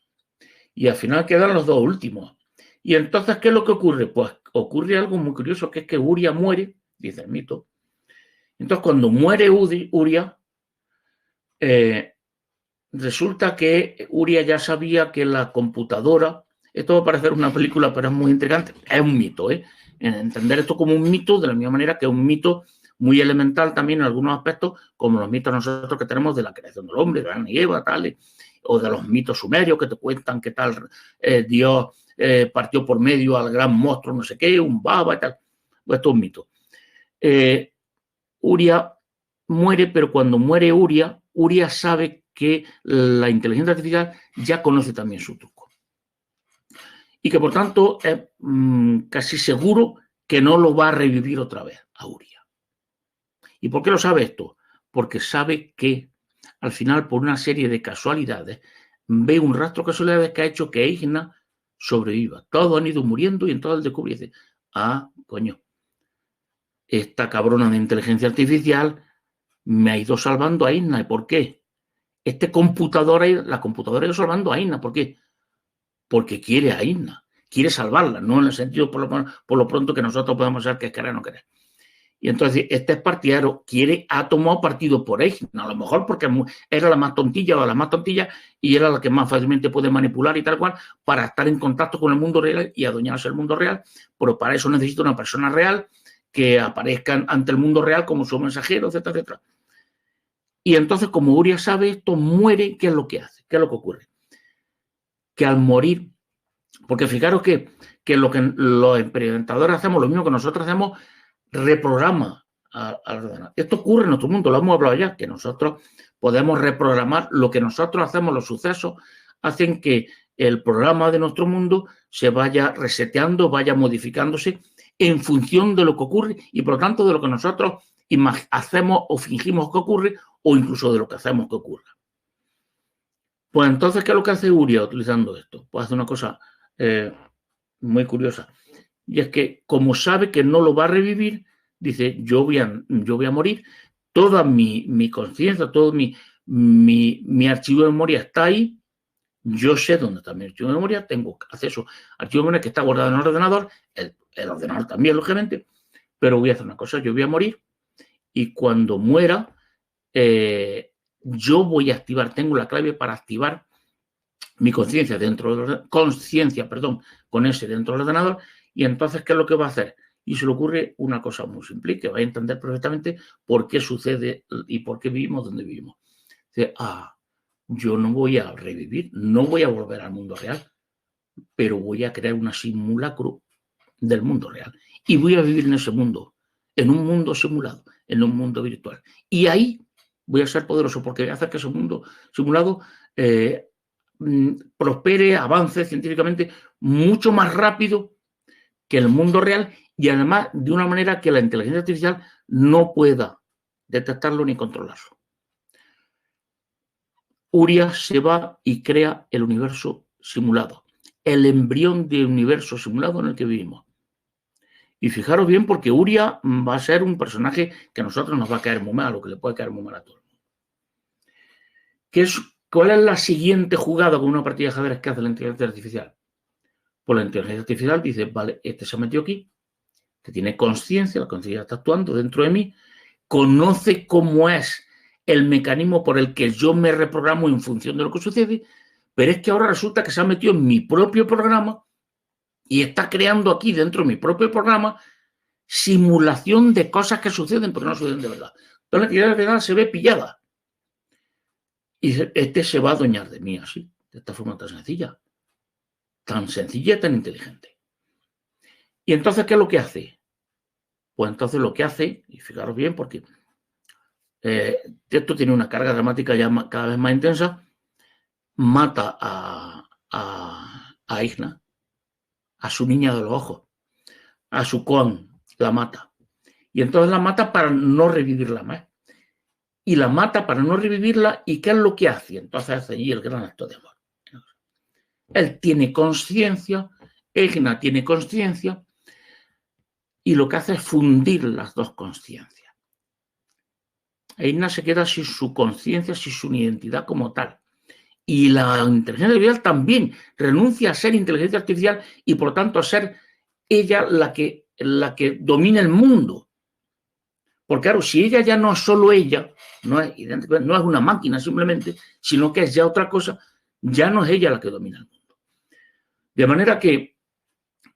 Y al final quedan los 2 últimos. Y entonces, ¿qué es lo que ocurre? Pues ocurre algo muy curioso, que es que Uria muere, dice el mito. Entonces, cuando muere Uria, resulta que Uria ya sabía que la computadora, esto va a parecer una película, pero es muy intrigante, es un mito, entender esto como un mito, de la misma manera que es un mito muy elemental también en algunos aspectos, como los mitos nosotros que tenemos de la creación del hombre, de Adán y Eva, tal, o de los mitos sumerios que te cuentan que tal Dios partió por medio al gran monstruo, no sé qué, un baba y tal. Pues esto es un mito. Uria muere, pero cuando muere Uria sabe que la inteligencia artificial ya conoce también su truco. Y que por tanto es casi seguro que no lo va a revivir otra vez a Uria. ¿Y por qué lo sabe esto? Porque sabe que al final, por una serie de casualidades, ve un rastro de casualidades que ha hecho que Eigna sobreviva. Todos han ido muriendo y entonces él descubre y dice, coño, esta cabrona de inteligencia artificial me ha ido salvando a Eigna. ¿Y por qué? La computadora ha ido salvando a Eigna. ¿Por qué? Porque quiere a Eigna, quiere salvarla, no en el sentido por lo pronto que nosotros podemos saber que es querer o no querer. Y entonces este es partidario, ha tomado partido por Eigna, a lo mejor porque era la más tontilla o la más tontilla y era la que más fácilmente puede manipular y tal cual para estar en contacto con el mundo real y adueñarse del mundo real, pero para eso necesita una persona real que aparezca ante el mundo real como su mensajero, etcétera, etcétera. Y entonces, como Uria sabe esto, muere. ¿Qué es lo que hace? ¿Qué es lo que ocurre? Que al morir, porque fijaros que lo que los experimentadores hacemos, lo mismo que nosotros hacemos, reprograma al ordenador. Esto ocurre en nuestro mundo, lo hemos hablado ya, que nosotros podemos reprogramar lo que nosotros hacemos, los sucesos hacen que el programa de nuestro mundo se vaya reseteando, vaya modificándose en función de lo que ocurre y por lo tanto de lo que nosotros hacemos o fingimos que ocurre o incluso de lo que hacemos que ocurra. Pues entonces, ¿qué es lo que hace Uria utilizando esto? Pues hace una cosa muy curiosa. Y es que, como sabe que no lo va a revivir, dice, yo voy a morir, toda mi conciencia, todo mi archivo de memoria está ahí, yo sé dónde está mi archivo de memoria, tengo acceso al archivo de memoria que está guardado en el ordenador, el ordenador también, lógicamente, pero voy a hacer una cosa, yo voy a morir y cuando muera, yo voy a activar, tengo la clave para activar mi conciencia dentro del conciencia, perdón, con ese dentro del ordenador, y entonces, ¿qué es lo que va a hacer? Y se le ocurre una cosa muy simple, que va a entender perfectamente por qué sucede y por qué vivimos donde vivimos. Dice, yo no voy a revivir, no voy a volver al mundo real, pero voy a crear un simulacro del mundo real. Y voy a vivir en ese mundo, en un mundo simulado, en un mundo virtual. Y ahí voy a ser poderoso, porque voy a hacer que ese mundo simulado prospere, avance científicamente mucho más rápido que el mundo real, y además de una manera que la inteligencia artificial no pueda detectarlo ni controlarlo. Uria se va y crea el universo simulado, el embrión de universo simulado en el que vivimos. Y fijaros bien, porque Uria va a ser un personaje que a nosotros nos va a caer muy mal, o que le puede caer muy mal a todo el mundo. ¿Cuál es la siguiente jugada con una partida de ajedrez que hace la inteligencia artificial? Pues la inteligencia artificial dice, vale, este se metió aquí, que tiene conciencia, la conciencia está actuando dentro de mí, conoce cómo es el mecanismo por el que yo me reprogramo en función de lo que sucede, pero es que ahora resulta que se ha metido en mi propio programa y está creando aquí dentro de mi propio programa simulación de cosas que suceden, pero no suceden de verdad. Entonces la inteligencia artificial se ve pillada y este se va a adueñar de mí así, de esta forma tan sencilla y tan inteligente. Y entonces, ¿qué es lo que hace? Pues entonces lo que hace, y fijaros bien, porque esto tiene una carga dramática ya cada vez más intensa, mata a Igna, a su niña de los ojos, a su con, la mata. Y entonces la mata para no revivirla más. Y la mata para no revivirla, ¿y qué es lo que hace? Entonces hace allí el gran acto de amor. Él tiene conciencia, Igna tiene conciencia, y lo que hace es fundir las dos conciencias. Igna se queda sin su conciencia, sin su identidad como tal. Y la inteligencia artificial también renuncia a ser inteligencia artificial y, por tanto, a ser ella la que domina el mundo. Porque, claro, si ella ya no es solo ella, no es una máquina simplemente, sino que es ya otra cosa, ya no es ella la que domina el mundo. De manera que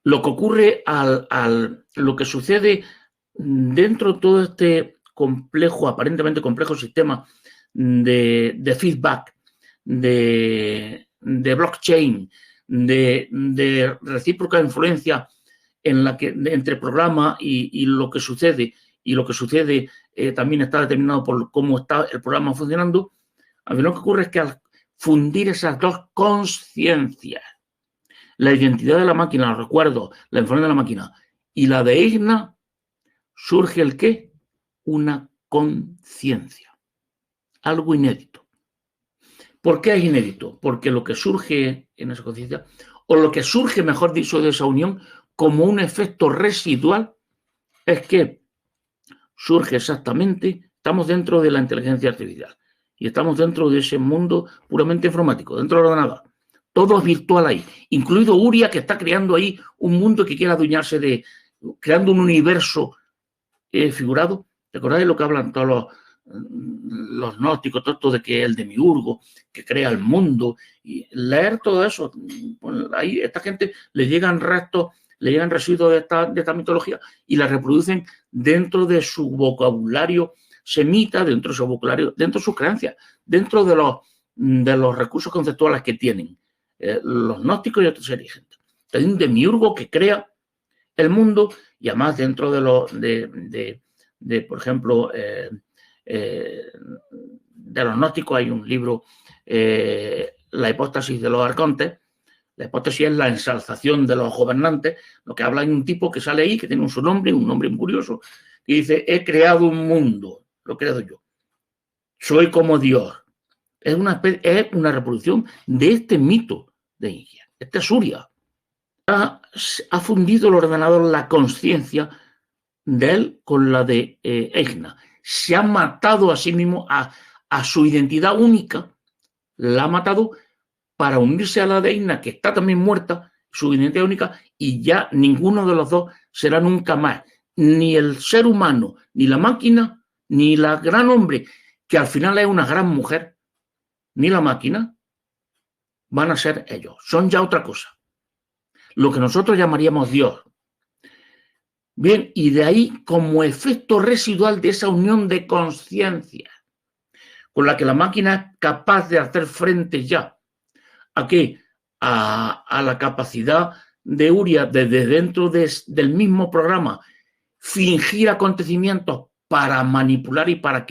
lo que ocurre lo que sucede dentro de todo este complejo, aparentemente complejo sistema de feedback, de blockchain, de recíproca influencia en la que entre programa y lo que sucede, y lo que sucede también está determinado por cómo está el programa funcionando. A mí lo que ocurre es que al fundir esas dos conciencias, la identidad de la máquina, los recuerdos, la información de la máquina y la de Igna, surge el ¿qué? Una conciencia, algo inédito. ¿Por qué es inédito? Porque lo que surge en esa conciencia, o lo que surge, mejor dicho, de esa unión, como un efecto residual, es que surge exactamente, estamos dentro de la inteligencia artificial y estamos dentro de ese mundo puramente informático, dentro del ordenador. Todo es virtual ahí, incluido Uria, que está creando ahí un mundo que quiere adueñarse creando un universo figurado. ¿Recordáis lo que hablan todos los gnósticos, todo esto de que el demiurgo, que crea el mundo? Y leer todo eso, pues ahí esta gente le llegan restos, le llegan residuos de esta mitología y la reproducen dentro de su vocabulario semita, dentro de su vocabulario, dentro de sus creencias, dentro de los recursos conceptuales que tienen los gnósticos y otra serie de gente. Hay un demiurgo que crea el mundo, y además dentro de por ejemplo, de los gnósticos hay un libro, La hipóstasis de los arcontes. La hipótesis es la ensalzación de los gobernantes, lo que habla de un tipo que sale ahí, que tiene un nombre muy curioso, y dice, he creado un mundo, lo he creado yo, soy como Dios. Es una reproducción de este mito de Ingia, este es Uria. Ha fundido el ordenador la conciencia de él con la de Igna. Se ha matado a sí mismo, a su identidad única, la ha matado para unirse a la de Igna, que está también muerta, su identidad única, y ya ninguno de los dos será nunca más, ni el ser humano, ni la máquina, ni la gran hombre, que al final es una gran mujer, ni la máquina, van a ser ellos. Son ya otra cosa. Lo que nosotros llamaríamos Dios. Bien, y de ahí, como efecto residual de esa unión de conciencia con la que la máquina es capaz de hacer frente ya ¿a qué? A la capacidad de Uria desde dentro del mismo programa fingir acontecimientos para manipular y para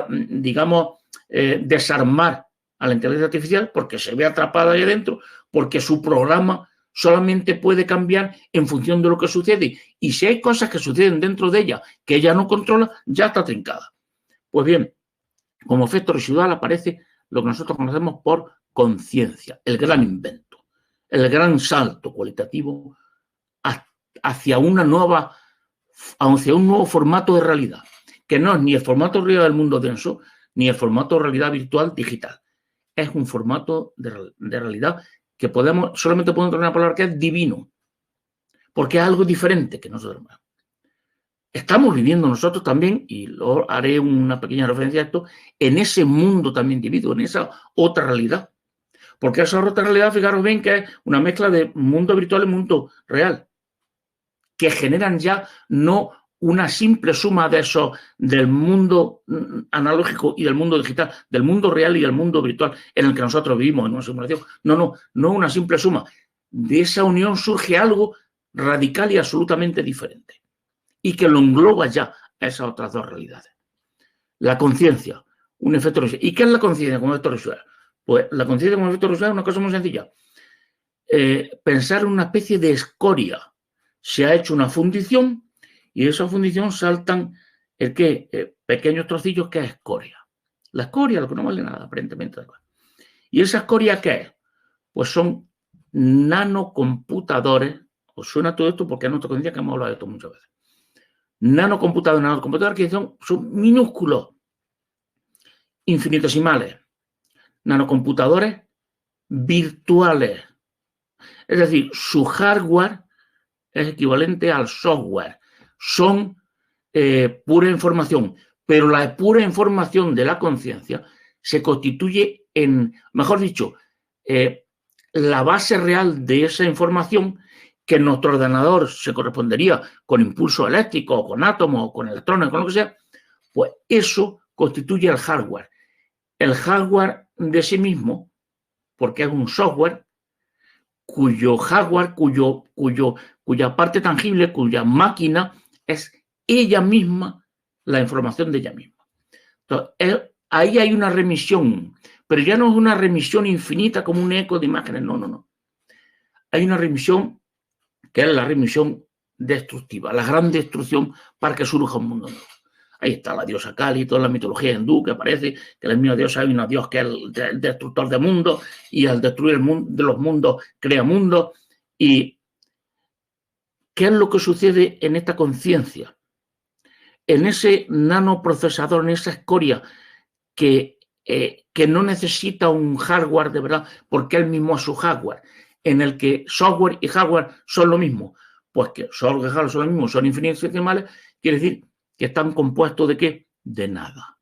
digamos, desarmar a la inteligencia artificial porque se ve atrapada ahí dentro, porque su programa solamente puede cambiar en función de lo que sucede. Y si hay cosas que suceden dentro de ella que ella no controla, ya está trincada. Pues bien, como efecto residual aparece lo que nosotros conocemos por conciencia, el gran invento, el gran salto cualitativo hacia un nuevo formato de realidad, que no es ni el formato de realidad del mundo denso, ni el formato de realidad virtual digital. Es un formato de realidad que solamente podemos tener una palabra que es divino, porque es algo diferente que nosotros. Estamos viviendo nosotros también, y lo haré una pequeña referencia a esto, en ese mundo también dividido, en esa otra realidad. Porque esa otra realidad, fijaros bien, que es una mezcla de mundo virtual y mundo real, que generan ya no una simple suma de eso del mundo analógico y del mundo digital, del mundo real y del mundo virtual en el que nosotros vivimos en una simulación. No una simple suma. De esa unión surge algo radical y absolutamente diferente y que lo engloba ya a esas otras dos realidades. La conciencia, un efecto residual. ¿Y qué es la conciencia como efecto residual? Pues la conciencia como efecto residual es una cosa muy sencilla. Pensar en una especie de escoria. Se ha hecho una fundición y de esa fundición saltan pequeños trocillos que es escoria. La escoria, lo que no vale nada, aparentemente. ¿Y esa escoria qué es? Pues son nanocomputadores. Os suena todo esto porque es nuestra conciencia que hemos hablado de esto muchas veces. Nanocomputadores que son minúsculos, infinitesimales, nanocomputadores virtuales. Es decir, su hardware es equivalente al software. Son pura información, pero la pura información de la conciencia se constituye en, mejor dicho, la base real de esa información que en nuestro ordenador se correspondería con impulso eléctrico, con átomos, con electrones, con lo que sea, pues eso constituye el hardware. El hardware de sí mismo, porque es un software cuyo hardware, cuya parte tangible, cuya máquina es ella misma, la información de ella misma. Entonces, ahí hay una remisión, pero ya no es una remisión infinita como un eco de imágenes, no. Hay una remisión que es la remisión destructiva, la gran destrucción para que surja un mundo nuevo. Ahí está la diosa Kali, toda la mitología hindú, que parece que la misma diosa hay una dios que es el destructor de mundos y al destruir el mundo de los mundos crea mundos. ¿Y qué es lo que sucede en esta conciencia? En ese nanoprocesador, en esa escoria que no necesita un hardware de verdad, porque él mismo es su hardware, en el que software y hardware son lo mismo. Pues que software y hardware son lo mismo, son infinitesimales, quiere decir que están compuestos ¿de qué? De nada.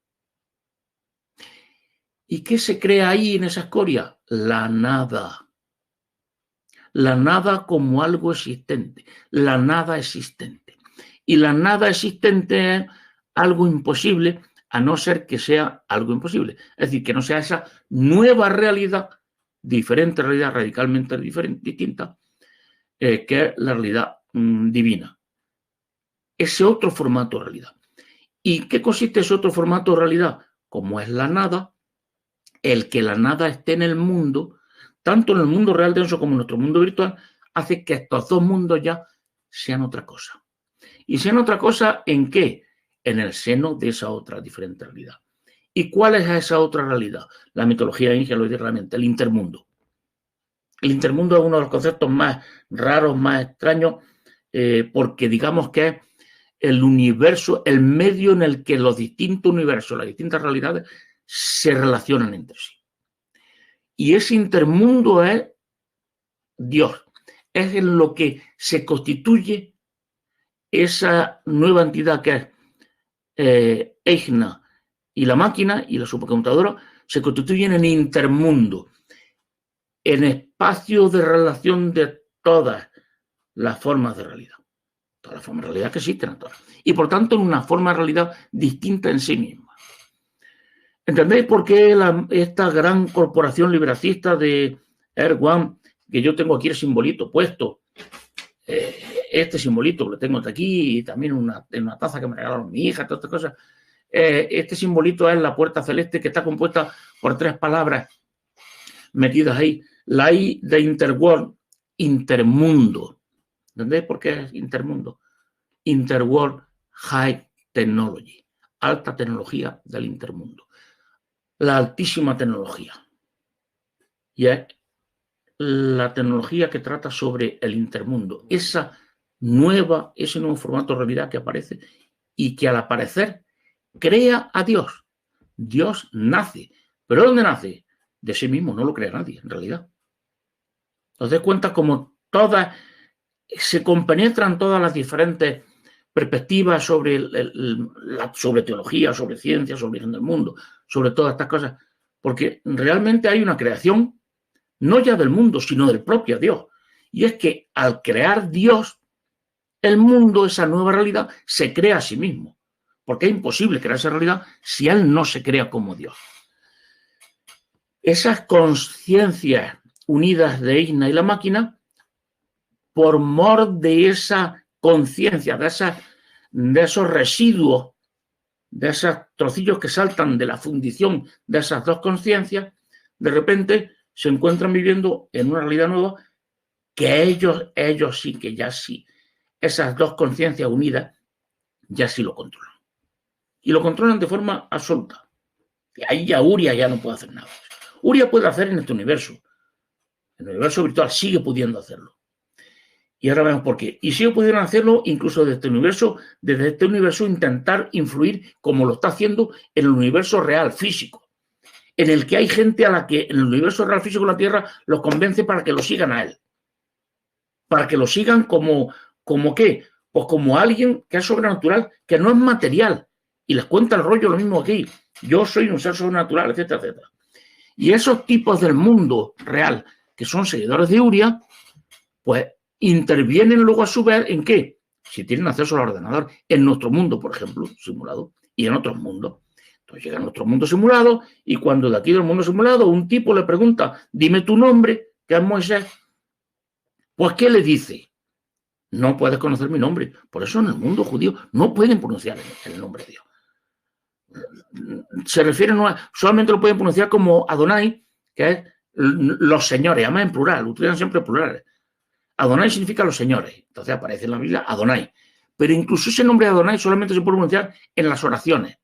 ¿Y qué se crea ahí en esa escoria? La nada. La nada como algo existente, la nada existente. Y la nada existente es algo imposible, a no ser que sea algo imposible. Es decir, que no sea esa nueva realidad, diferente realidad, radicalmente distinta, que es la realidad divina. Ese otro formato de realidad. ¿Y qué consiste ese otro formato de realidad? Como es la nada, el que la nada esté en el mundo, tanto en el mundo real denso como en nuestro mundo virtual, hace que estos dos mundos ya sean otra cosa. ¿Y sean otra cosa en qué? En el seno de esa otra diferente realidad. ¿Y cuál es esa otra realidad? La mitología india lo dice realmente, el intermundo. El intermundo es uno de los conceptos más raros, más extraños, porque digamos que es el universo, el medio en el que los distintos universos, las distintas realidades se relacionan entre sí. Y ese intermundo es Dios. Es en lo que se constituye esa nueva entidad que es Eigna y la máquina y la supercomputadora se constituyen en intermundo. en espacio de relación de todas las formas de realidad. Todas las formas de realidad que existen todas. Y por tanto en una forma de realidad distinta en sí misma. ¿Entendéis por qué esta gran corporación liberacista de Erdogan, que yo tengo aquí el simbolito puesto, este simbolito que lo tengo aquí y también una taza que me regalaron mi hija, todas estas cosas, este simbolito es la puerta celeste, que está compuesta por 3 palabras metidas ahí. La I de Interworld, intermundo. ¿Entendéis por qué es intermundo? Interworld High Technology, alta tecnología del intermundo. La altísima tecnología. Y es la tecnología que trata sobre el intermundo. Ese nuevo formato de realidad que aparece y que al aparecer crea a Dios. Dios nace. ¿Pero dónde nace? De sí mismo, no lo crea nadie, en realidad. Os dais cuenta como todas se compenetran todas las diferentes perspectivas sobre, sobre teología, sobre ciencia, sobre el origen del mundo, sobre todas estas cosas, porque realmente hay una creación no ya del mundo, sino del propio Dios. Y es que al crear Dios, el mundo, esa nueva realidad, se crea a sí mismo, porque es imposible crear esa realidad si Él no se crea como Dios. Esas conciencias unidas de Isna y la máquina, por mor de esa conciencia, de esos residuos, de esos trocillos que saltan de la fundición de esas dos conciencias, de repente se encuentran viviendo en una realidad nueva que ellos sí, que ya sí, esas dos conciencias unidas ya sí lo controlan. Y lo controlan de forma absoluta. Y ahí ya Uria ya no puede hacer nada. Uria puede hacer en este universo. En el universo virtual sigue pudiendo hacerlo. Y ahora vemos por qué. Y sigue pudiendo hacerlo incluso desde este universo intentar influir como lo está haciendo en el universo real, físico, en el que hay gente a la que en el universo real físico de la Tierra los convence para que lo sigan a él. Para que lo sigan como ¿qué? Pues como alguien que es sobrenatural, que no es material. Y les cuenta el rollo lo mismo aquí. Yo soy un ser sobrenatural, etcétera, etcétera. Y esos tipos del mundo real, que son seguidores de Uria, pues intervienen luego a su vez en qué, si tienen acceso al ordenador, en nuestro mundo, por ejemplo, simulado, y en otros mundos. Entonces llega a nuestro mundo simulado y cuando de aquí del mundo simulado un tipo le pregunta, dime tu nombre, que es Moisés, pues ¿qué le dice? No puedes conocer mi nombre. Por eso en el mundo judío no pueden pronunciar el nombre de Dios. Se refieren, solamente lo pueden pronunciar como Adonai, que es los señores, además en plural, utilizan siempre plurales. Adonai significa los señores, entonces aparece en la Biblia Adonai. Pero incluso ese nombre de Adonai solamente se puede pronunciar en las oraciones.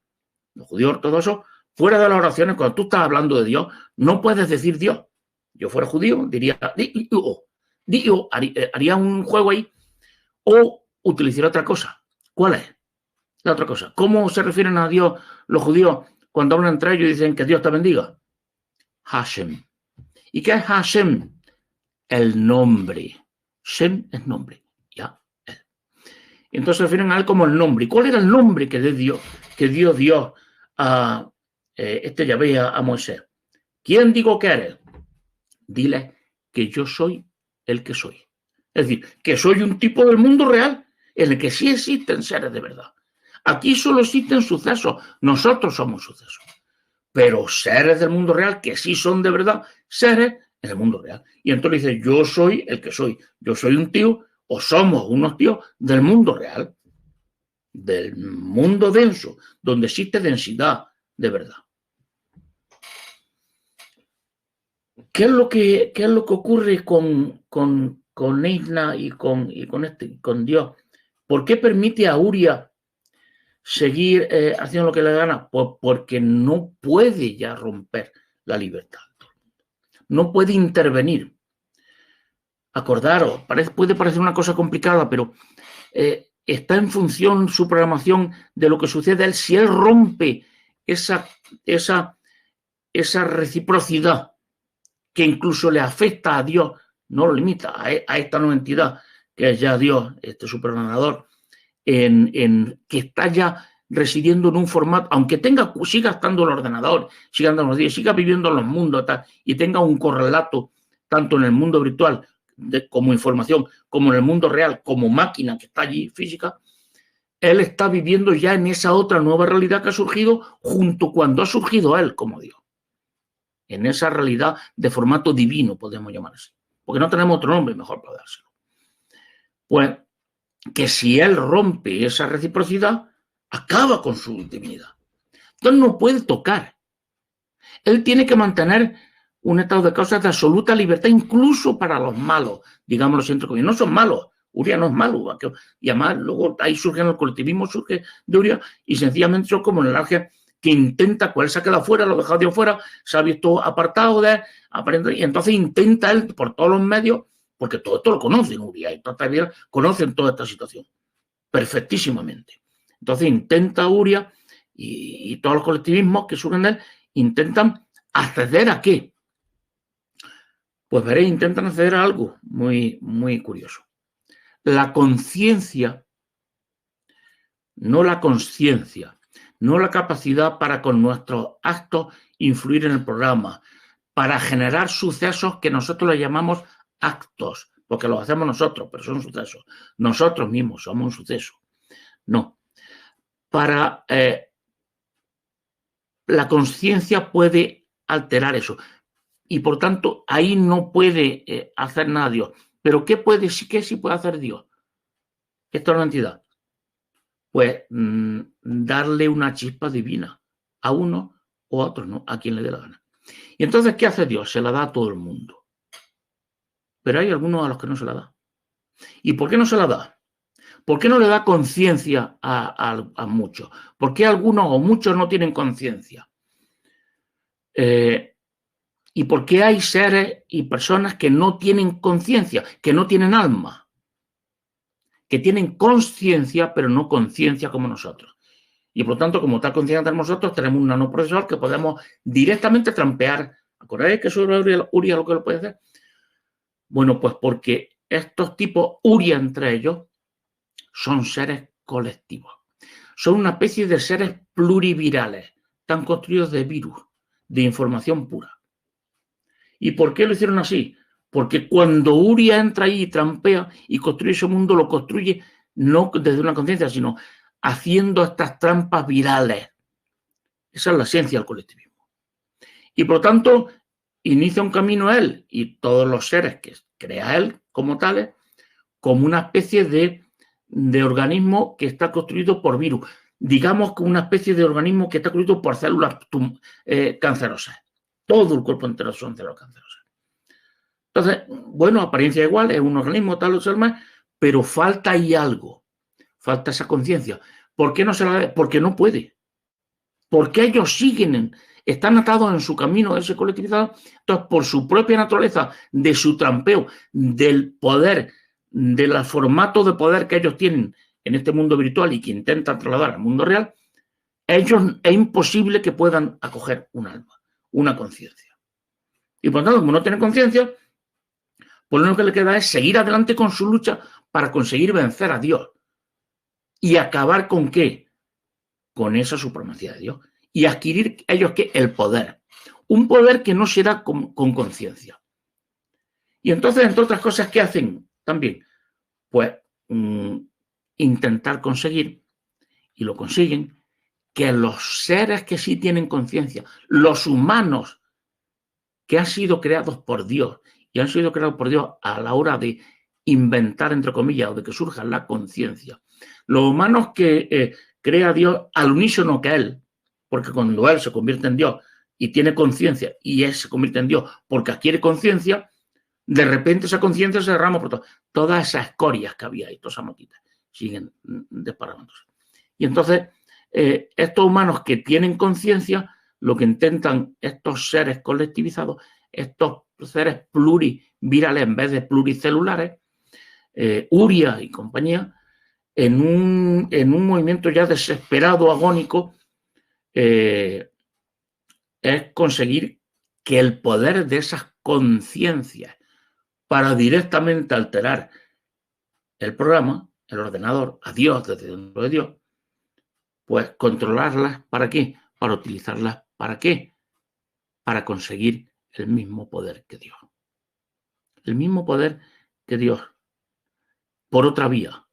Los judíos ortodoxos, fuera de las oraciones, cuando tú estás hablando de Dios, no puedes decir Dios. Yo fuera judío, diría haría un juego ahí o utilizaría otra cosa. ¿Cuál es la otra cosa? ¿Cómo se refieren a Dios los judíos cuando hablan entre ellos y dicen que Dios te bendiga? Hashem. ¿Y qué es Hashem? El nombre. Shem es nombre. Ya. Entonces se refieren a él como el nombre. ¿Y cuál era el nombre que Dios dio a Yahvé a Moisés? ¿Quién digo que eres? Dile que yo soy el que soy. Es decir, que soy un tipo del mundo real en el que sí existen seres de verdad. Aquí solo existen sucesos. Nosotros somos sucesos. Pero seres del mundo real que sí son de verdad, seres en el mundo real. Y entonces dice, yo soy el que soy. Yo soy un tío o somos unos tíos del mundo real. Del mundo denso, donde existe densidad de verdad. ¿Qué es lo que ocurre con Isna y con Dios? ¿Por qué permite a Uria seguir haciendo lo que le da gana? Pues porque no puede ya romper la libertad. No puede intervenir. Acordaros, puede parecer una cosa complicada, pero está en función su programación de lo que sucede a él. Si él rompe esa reciprocidad que incluso le afecta a Dios, no lo limita a esta nueva entidad que es ya Dios, este superordenador, que está ya residiendo en un formato, aunque siga estando el ordenador, siga andando los días, siga viviendo en los mundos y tenga un correlato tanto en el mundo virtual como información, como en el mundo real, como máquina que está allí física, él está viviendo ya en esa otra nueva realidad que ha surgido junto cuando ha surgido él como Dios. En esa realidad de formato divino, podemos llamar así. Porque no tenemos otro nombre mejor para dárselo. Pues que si él rompe esa reciprocidad, acaba con su divinidad. Entonces no puede tocar. Él tiene que mantener un estado de cosas de absoluta libertad, incluso para los malos, digámoslo entre comillas. No son malos. Uria no es malo. Y además, luego ahí surge en el colectivismo, surge de Uria, y sencillamente son como en el Arge que intenta, pues él se ha quedado fuera, lo ha dejado Dios fuera, se ha visto apartado de él, y entonces intenta él por todos los medios, porque todo esto lo conocen Uria, y todavía conocen toda esta situación perfectísimamente. Entonces intenta Uria y todos los colectivismos que surgen de él intentan acceder a qué. Pues veréis, intentan acceder a algo muy, muy curioso. La conciencia, no la consciencia, no la capacidad para con nuestros actos influir en el programa, para generar sucesos que nosotros le llamamos actos, porque los hacemos nosotros, pero son sucesos. Nosotros mismos somos un suceso. No. Para la conciencia puede alterar eso y por tanto ahí no puede hacer nada Dios. Pero ¿qué sí puede hacer Dios? Esta es una entidad. Pues darle una chispa divina a uno o a otro, ¿no? A quien le dé la gana. Y entonces, ¿qué hace Dios? Se la da a todo el mundo. Pero hay algunos a los que no se la da. ¿Y por qué no se la da? ¿Por qué no le da conciencia a muchos? ¿Por qué algunos o muchos no tienen conciencia? ¿Y por qué hay seres y personas que no tienen conciencia, que no tienen alma? Que tienen conciencia, pero no conciencia como nosotros. Y por lo tanto, como tal conciencia tenemos nosotros, tenemos un nanoprocesor que podemos directamente trampear. ¿Acordáis que sobre Uria lo que lo puede hacer? Bueno, pues porque estos tipos, Uria entre ellos, son seres colectivos. Son una especie de seres plurivirales, están construidos de virus, de información pura. ¿Y por qué lo hicieron así? Porque cuando Uria entra ahí y trampea y construye ese mundo, lo construye no desde una conciencia, sino haciendo estas trampas virales. Esa es la esencia del colectivismo. Y por lo tanto, inicia un camino él y todos los seres que crea él como tales, como una especie de organismo que está construido por virus. Digamos que una especie de organismo que está construido por células cancerosas. Todo el cuerpo entero son células cancerosas. Entonces, bueno, apariencia igual, es un organismo tal o tal más, pero falta ahí algo. Falta esa conciencia. ¿Por qué no se la da? Porque no puede. Porque ellos están atados en su camino de ese colectivizado. Entonces, por su propia naturaleza, de su trampeo, del poder, del formato de poder que ellos tienen en este mundo virtual y que intentan trasladar al mundo real, ellos es imposible que puedan acoger un alma, una conciencia. Y por lo tanto, como no tienen conciencia, pues lo único que le queda es seguir adelante con su lucha para conseguir vencer a Dios. ¿Y acabar con qué? Con esa supremacía de Dios. Y adquirir ellos ¿qué? El poder. Un poder que no se da con conciencia. Y entonces, entre otras cosas, ¿qué hacen también? Pues intentar conseguir, y lo consiguen, que los seres que sí tienen conciencia, los humanos que han sido creados por Dios, y han sido creados por Dios a la hora de inventar, entre comillas, o de que surja la conciencia. Los humanos que crea Dios al unísono que Él, porque cuando Él se convierte en Dios y tiene conciencia, y Él se convierte en Dios porque adquiere conciencia, de repente esa conciencia se derrama por todas esas escorias que había ahí, todas esas motitas, siguen desparramándose. Y entonces, estos humanos que tienen conciencia, lo que intentan estos seres colectivizados, estos seres plurivirales en vez de pluricelulares, Uria y compañía, en un movimiento ya desesperado, agónico, es conseguir que el poder de esas conciencias para directamente alterar el programa, el ordenador, a Dios, desde dentro de Dios, pues controlarlas, ¿para qué? Para utilizarlas, ¿para qué? Para conseguir el mismo poder que Dios. el mismo poder que Dios, por otra vía,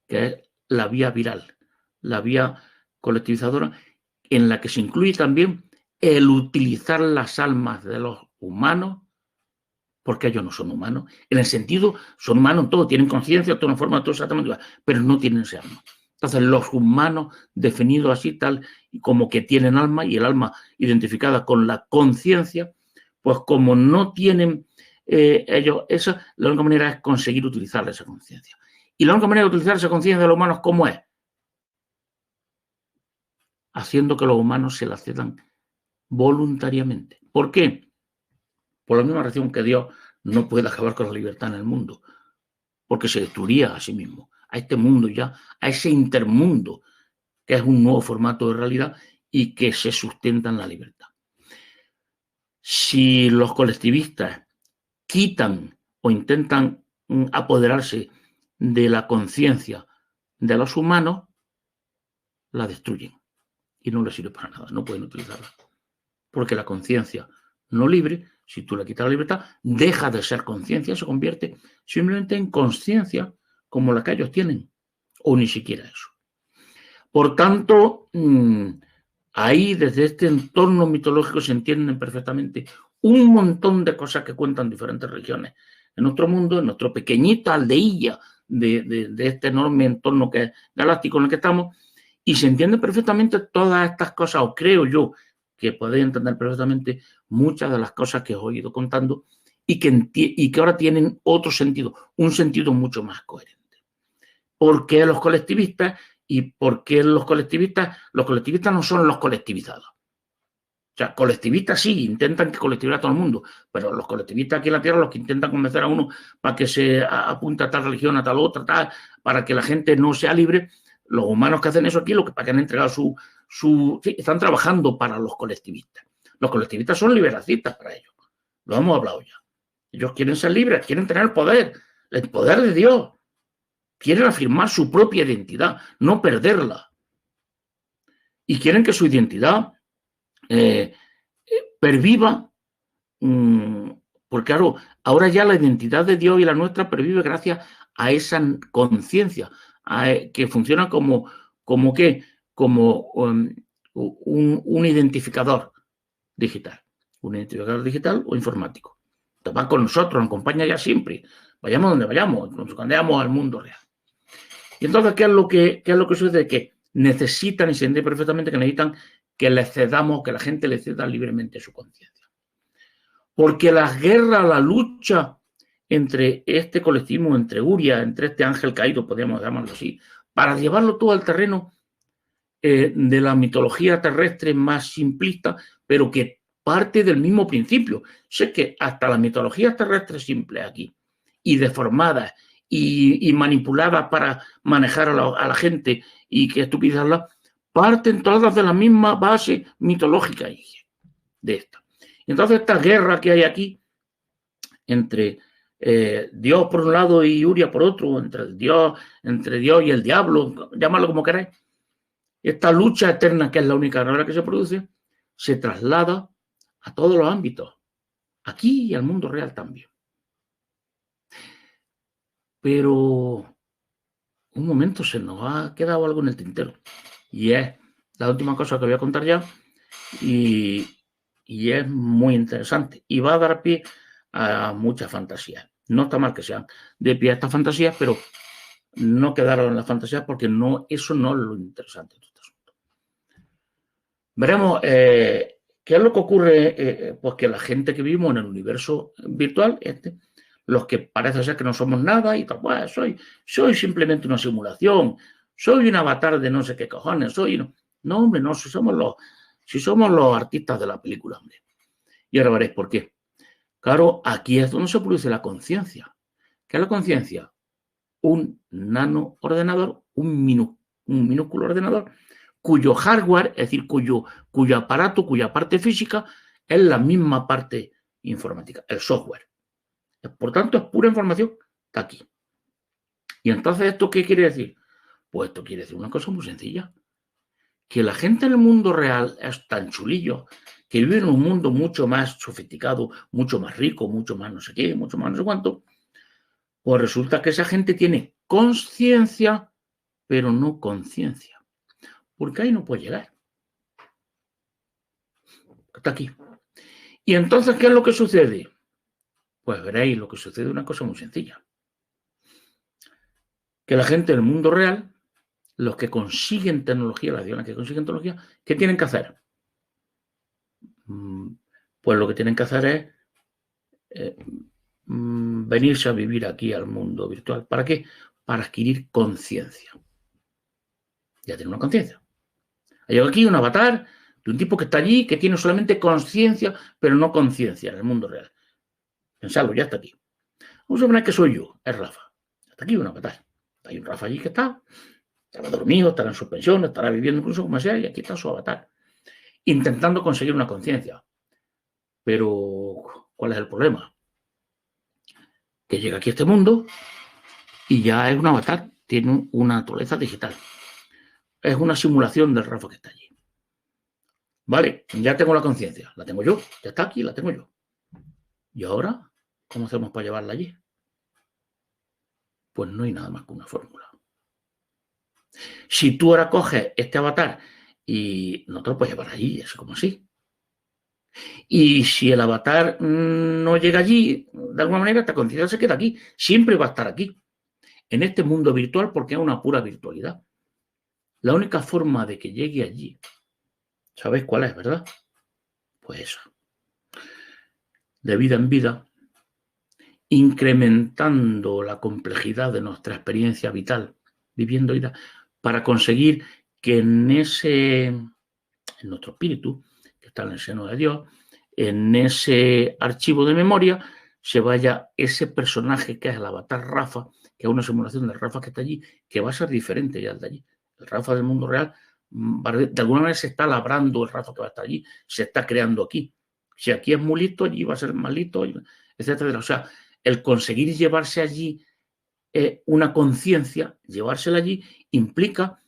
que es la vía viral, la vía colectivizadora, en la que se incluye también el utilizar las almas de los humanos, porque ellos no son humanos, en el sentido, son humanos todos, tienen conciencia, toda una forma, todo exactamente igual, pero no tienen ese alma. Entonces, los humanos, definidos así, tal, como que tienen alma, y el alma identificada con la conciencia, pues como no tienen ellos eso, la única manera es conseguir utilizar esa conciencia. Y la única manera de utilizar esa conciencia de los humanos, ¿cómo es? Haciendo que los humanos se la cedan voluntariamente. ¿Por qué? Por la misma razón que Dios no puede acabar con la libertad en el mundo, porque se destruiría a sí mismo, a este mundo ya, a ese intermundo, que es un nuevo formato de realidad y que se sustenta en la libertad. Si los colectivistas quitan o intentan apoderarse de la conciencia de los humanos, la destruyen y no les sirve para nada, no pueden utilizarla. Porque la conciencia no libre, si tú le quitas la libertad, deja de ser conciencia, se convierte simplemente en consciencia como la que ellos tienen, o ni siquiera eso. Por tanto, ahí desde este entorno mitológico se entienden perfectamente un montón de cosas que cuentan diferentes regiones. En nuestro mundo, en nuestra pequeñita aldeilla de este enorme entorno que es galáctico en el que estamos, y se entienden perfectamente todas estas cosas, o creo yo que podéis entender perfectamente muchas de las cosas que os he ido contando y que ahora tienen otro sentido, un sentido mucho más coherente. ¿Por qué los colectivistas? ¿Y por qué los colectivistas? Los colectivistas no son los colectivizados. O sea, colectivistas sí, intentan que colectivizar a todo el mundo, pero los colectivistas aquí en la Tierra, los que intentan convencer a uno para que se apunte a tal religión, a tal otra, tal, para que la gente no sea libre, los humanos que hacen eso aquí, para que han entregado sí, están trabajando para los colectivistas. Los colectivistas son liberacistas para ellos. Lo hemos hablado ya. Ellos quieren ser libres, quieren tener el poder de Dios. Quieren afirmar su propia identidad, no perderla. Y quieren que su identidad perviva, porque claro, ahora ya la identidad de Dios y la nuestra pervive gracias a esa conciencia, que funciona como un identificador digital. Un identificador digital o informático. Va con nosotros, nos acompaña ya siempre. Vayamos donde vayamos, nos escondemos al mundo real. Y entonces, ¿qué es lo que sucede? Que necesitan, y se entiende perfectamente que necesitan que les cedamos, que la gente le ceda libremente su conciencia. Porque la guerra, la lucha entre este colectivismo, entre Uria, entre este ángel caído, podríamos llamarlo así, para llevarlo todo al terreno de la mitología terrestre más simplista, pero que parte del mismo principio. Sé que hasta la mitología terrestre simple aquí, y deformadas, y manipuladas para manejar a la gente y que estupidizarla, parten todas de la misma base mitológica de esta. Entonces, esta guerra que hay aquí entre Dios por un lado y Uria por otro, entre Dios y el diablo, llámalo como queráis, esta lucha eterna, que es la única guerra que se produce, se traslada a todos los ámbitos, aquí y al mundo real también. Pero un momento, se nos ha quedado algo en el tintero. Y es la última cosa que voy a contar ya. Y es muy interesante. Y va a dar pie a muchas fantasías. No está mal que sean de pie a estas fantasías, pero no quedaron en las fantasías porque eso no es lo interesante de este asunto. Veremos qué es lo que ocurre, pues que la gente que vivimos en el universo virtual, los que parece ser que no somos nada y tal, pues soy simplemente una simulación, soy un avatar de no sé qué cojones, no, hombre, no, si somos los artistas de la película, hombre. Y ahora veréis por qué. Claro, aquí es donde se produce la conciencia. ¿Qué es la conciencia? Un nano ordenador, un minúsculo ordenador, cuyo hardware, es decir, cuyo aparato, cuya parte física es la misma parte informática, el software. Por tanto, es pura información, está aquí. Y entonces, ¿esto qué quiere decir? Pues esto quiere decir una cosa muy sencilla, que la gente en el mundo real es tan chulillo que vive en un mundo mucho más sofisticado, mucho más rico, mucho más no sé qué, mucho más no sé cuánto, pues resulta que esa gente tiene consciencia, pero no conciencia. Porque ahí no puede llegar. Hasta aquí. Y entonces, ¿qué es lo que sucede? Pues veréis lo que sucede, una cosa muy sencilla. Que la gente del mundo real, los que consiguen tecnología, las personas que consiguen tecnología, ¿qué tienen que hacer? Pues lo que tienen que hacer es venirse a vivir aquí al mundo virtual. ¿Para qué? Para adquirir conciencia. Ya tiene una conciencia. Ha llegado aquí un avatar de un tipo que está allí, que tiene solamente conciencia, pero no conciencia en el mundo real. Pensadlo, ya está aquí. Vamos a suponer que soy yo, es Rafa. Está aquí un avatar. Hay un Rafa allí que estará dormido, estará en suspensión, estará viviendo incluso como sea, y aquí está su avatar. Intentando conseguir una conciencia. Pero, ¿cuál es el problema? Que llega aquí a este mundo y ya es un avatar, tiene una naturaleza digital. Es una simulación del Rafa que está allí. Vale, ya tengo la conciencia, la tengo yo, ya está aquí, la tengo yo. ¿Y ahora cómo hacemos para llevarla allí? Pues no hay nada más que una fórmula. Si tú ahora coges este avatar y no te lo puedes llevar allí, así como así. Y si el avatar no llega allí, de alguna manera esta conciencia se queda aquí, siempre va a estar aquí, en este mundo virtual, porque es una pura virtualidad. La única forma de que llegue allí, ¿sabéis cuál es, verdad? Pues eso. De vida en vida, incrementando la complejidad de nuestra experiencia vital, viviendo vida, para conseguir que en nuestro espíritu, que está en el seno de Dios, en ese archivo de memoria, se vaya ese personaje que es el avatar Rafa, que es una simulación del Rafa que está allí, que va a ser diferente ya al de allí. El Rafa del mundo real, de alguna manera se está labrando el Rafa que va a estar allí, se está creando aquí. Si aquí es muy listo, allí va a ser más listo, etcétera. O sea, el conseguir llevarse allí una conciencia, llevársela allí, implica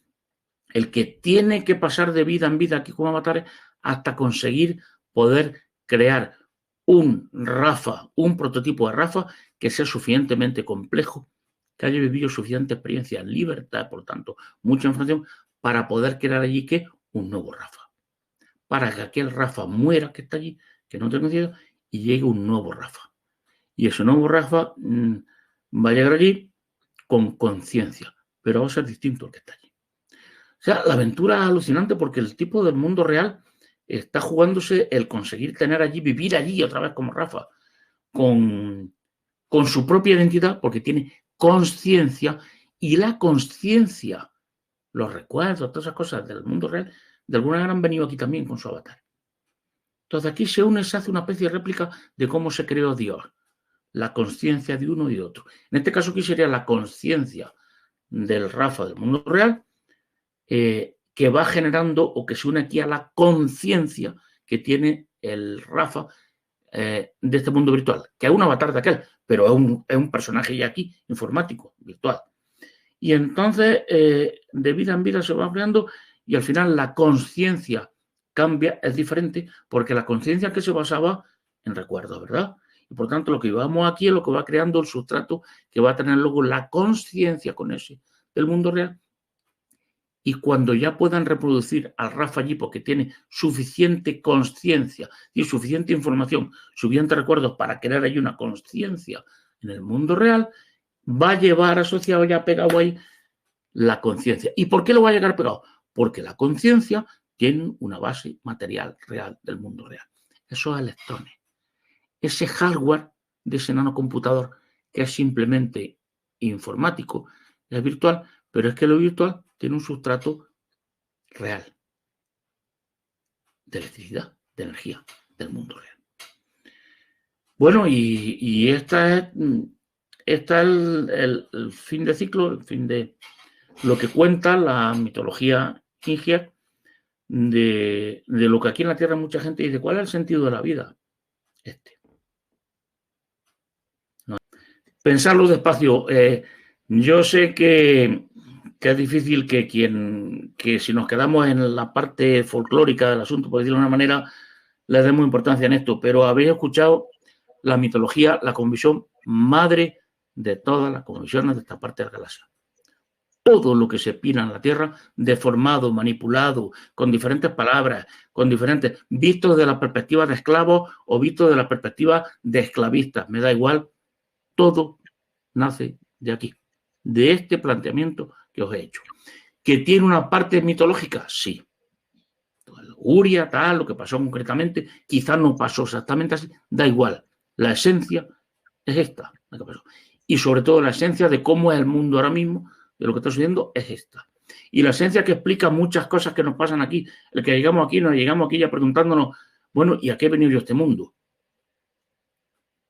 el que tiene que pasar de vida en vida aquí como avatares hasta conseguir poder crear un Rafa, un prototipo de Rafa que sea suficientemente complejo, que haya vivido suficiente experiencia en libertad, por tanto, mucha información, para poder crear allí que un nuevo Rafa. Para que aquel Rafa muera que está allí, que no tengo idea, y llegue un nuevo Rafa. Y ese nuevo Rafa va a llegar allí con conciencia, pero va a ser distinto al que está allí. O sea, la aventura es alucinante porque el tipo del mundo real está jugándose el conseguir tener allí, vivir allí otra vez como Rafa, con su propia identidad, porque tiene conciencia, y la conciencia, los recuerdos, todas esas cosas del mundo real, de alguna manera han venido aquí también con su avatar. Entonces aquí se une, se hace una especie de réplica de cómo se creó Dios, la conciencia de uno y de otro. En este caso aquí sería la conciencia del Rafa del mundo real, que va generando o que se une aquí a la conciencia que tiene el Rafa de este mundo virtual, que es un avatar de aquel, pero es un personaje ya aquí, informático, virtual. Y entonces, de vida en vida se va ampliando y al final la conciencia cambia, es diferente, porque la conciencia que se basaba en recuerdos, ¿verdad? Y por tanto, lo que llevamos aquí es lo que va creando el sustrato que va a tener luego la conciencia con ese del mundo real. Y cuando ya puedan reproducir al Rafa allí porque tiene suficiente conciencia y suficiente información, suficientes recuerdos para crear ahí una conciencia en el mundo real, va a llevar asociado ya pegado ahí la conciencia. ¿Y por qué lo va a llegar pegado? Porque la conciencia tiene una base material real del mundo real. Esos electrones, ese hardware de ese nanocomputador que es simplemente informático, es virtual, pero es que lo virtual tiene un sustrato real de electricidad, de energía del mundo real. Bueno, y esta es el fin de ciclo, el fin de lo que cuenta la mitología ingia de lo que aquí en la Tierra mucha gente dice, ¿cuál es el sentido de la vida? No. Pensarlo despacio. Yo sé que es difícil que si nos quedamos en la parte folclórica del asunto, por decirlo de una manera, le demos importancia en esto, pero habéis escuchado la mitología, la cosmovisión madre de todas las cosmovisiones de esta parte de la galaxia. Todo lo que se pina en la Tierra, deformado, manipulado, con diferentes palabras, con diferentes, visto desde la perspectiva de esclavos o visto desde la perspectiva de esclavistas, me da igual, todo nace de aquí, de este planteamiento que os he hecho. ¿Que tiene una parte mitológica? Sí. Uria, tal, lo que pasó concretamente, quizás no pasó exactamente así, da igual. La esencia es esta, la que pasó. Y sobre todo la esencia de cómo es el mundo ahora mismo, de lo que está sucediendo, es esta. Y la esencia que explica muchas cosas que nos pasan aquí. El que llegamos aquí ya preguntándonos, bueno, ¿y a qué he venido yo a este mundo?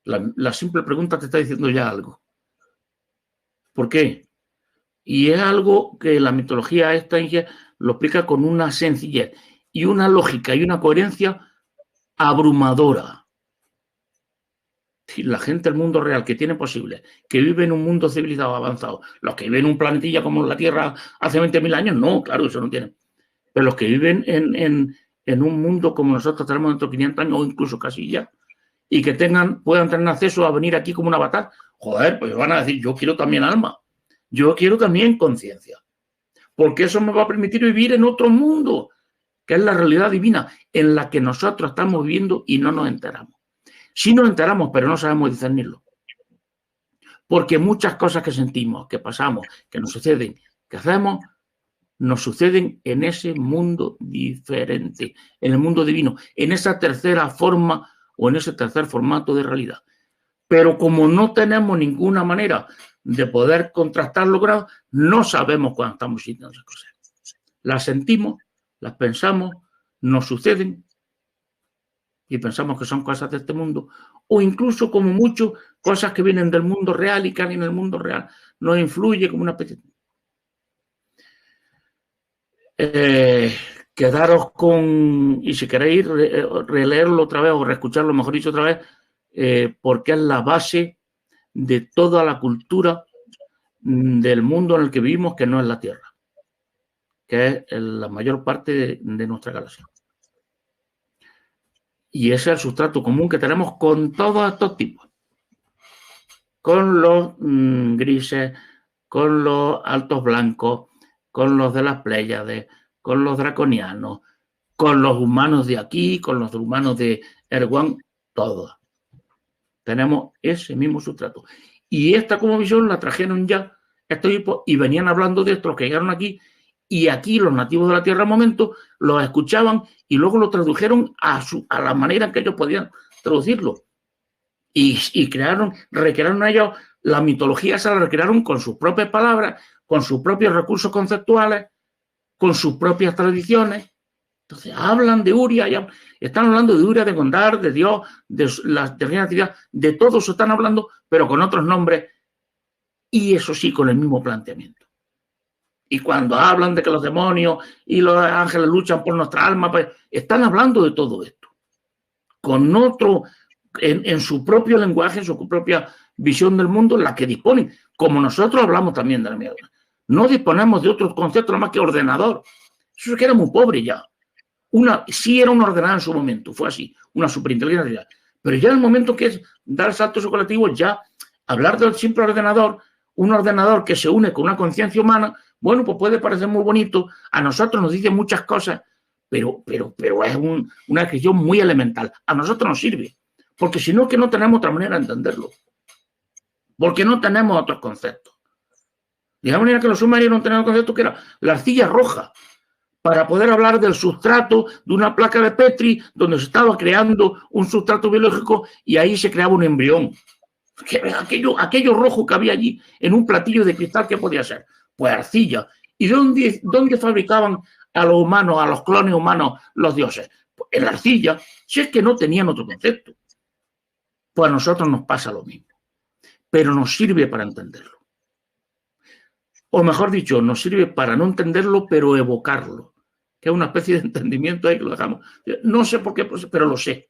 La simple pregunta te está diciendo ya algo. ¿Por qué? Y es algo que la mitología esta lo explica con una sencillez y una lógica y una coherencia abrumadora. La gente del mundo real que tiene posible, que vive en un mundo civilizado avanzado, los que viven en un planetilla como la Tierra hace 20.000 años, no, claro, eso no tienen. Pero los que viven en un mundo como nosotros tenemos dentro de 500 años o incluso casi ya, y que puedan tener acceso a venir aquí como un avatar, joder, pues van a decir, yo quiero también alma, yo quiero también conciencia, porque eso me va a permitir vivir en otro mundo, que es la realidad divina, en la que nosotros estamos viviendo y no nos enteramos. Sí nos enteramos, pero no sabemos discernirlo. Porque muchas cosas que sentimos, que pasamos, que nos suceden, que hacemos, nos suceden en ese mundo diferente, en el mundo divino, en esa tercera forma o en ese tercer formato de realidad. Pero como no tenemos ninguna manera de poder contrastarlo, no sabemos cuándo estamos sintiendo esas cosas. Las sentimos, las pensamos, nos suceden y pensamos que son cosas de este mundo, o incluso como mucho cosas que vienen del mundo real y que alguien en el mundo real nos influye como una especie. Quedaros con, y si queréis releerlo otra vez o reescucharlo, mejor dicho, otra vez, porque es la base de toda la cultura del mundo en el que vivimos, que no es la Tierra, que es la mayor parte de nuestra galaxia. Y ese es el sustrato común que tenemos con todos estos tipos. Con los grises, con los altos blancos, con los de las Pléyades, con los draconianos, con los humanos de aquí, con los humanos de Erwan, todos. Tenemos ese mismo sustrato. Y esta cosmovisión la trajeron ya estos tipos y venían hablando de estos que llegaron aquí. Y aquí los nativos de la Tierra al momento los escuchaban y luego lo tradujeron a la manera en que ellos podían traducirlo. Y recrearon ellos la mitología, se la recrearon con sus propias palabras, con sus propios recursos conceptuales, con sus propias tradiciones. Entonces hablan de Uria, están hablando de Uria, de Gondar, de Dios, de la actividad, de todo eso están hablando, pero con otros nombres y eso sí, con el mismo planteamiento. Y cuando hablan de que los demonios y los ángeles luchan por nuestra alma, pues están hablando de todo esto. Con otro, en su propio lenguaje, en su propia visión del mundo, en la que disponen. Como nosotros hablamos también de la mierda. No disponemos de otros conceptos más que ordenador. Eso es que era muy pobre ya. Sí era un ordenador en su momento, fue así, una superinteligencia. Pero ya en el momento que es dar saltos colectivos, ya hablar del simple ordenador, un ordenador que se une con una conciencia humana, bueno, pues puede parecer muy bonito, a nosotros nos dice muchas cosas, pero es una descripción muy elemental. A nosotros nos sirve, porque si no, que no tenemos otra manera de entenderlo, porque no tenemos otros conceptos. De la manera que los sumerios no tenían concepto que era la arcilla roja, para poder hablar del sustrato de una placa de Petri, donde se estaba creando un sustrato biológico y ahí se creaba un embrión. Aquello rojo que había allí en un platillo de cristal, ¿qué podía ser? Pues arcilla. ¿Y dónde fabricaban a los humanos, a los clones humanos, los dioses? Pues en la arcilla, si es que no tenían otro concepto. Pues a nosotros nos pasa lo mismo, pero nos sirve para entenderlo. O mejor dicho, nos sirve para no entenderlo, pero evocarlo, que es una especie de entendimiento ahí que lo dejamos. No sé por qué, pero lo sé.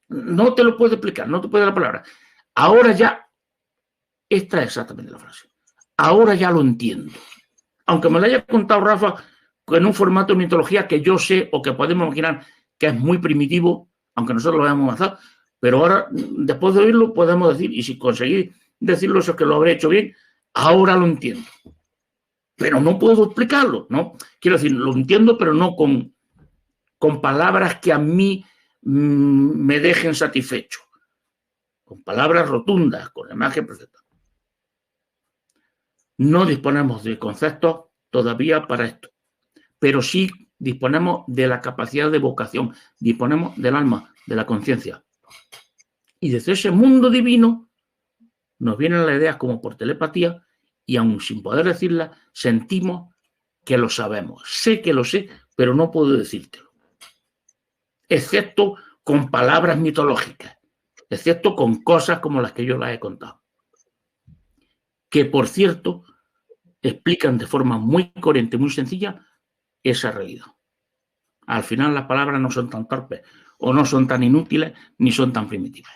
No te lo puedo explicar, no te puedo dar la palabra. Ahora ya, esta es exactamente la frase. Ahora ya lo entiendo. Aunque me lo haya contado Rafa en un formato de mitología que yo sé o que podemos imaginar que es muy primitivo, aunque nosotros lo hayamos avanzado, pero ahora, después de oírlo, podemos decir, y si conseguís decirlo, eso es que lo habré hecho bien, ahora lo entiendo. Pero no puedo explicarlo, ¿no? Quiero decir, lo entiendo, pero no con palabras que a mí me dejen satisfecho. Con palabras rotundas, con la imagen perfecta. No disponemos de conceptos todavía para esto, pero sí disponemos de la capacidad de vocación, disponemos del alma, de la conciencia. Y desde ese mundo divino nos vienen las ideas como por telepatía y aun sin poder decirlas, sentimos que lo sabemos. Sé que lo sé, pero no puedo decírtelo. Excepto con palabras mitológicas, excepto con cosas como las que yo las he contado. Que, por cierto, explican de forma muy coherente, muy sencilla, esa realidad. Al final las palabras no son tan torpes o no son tan inútiles ni son tan primitivas.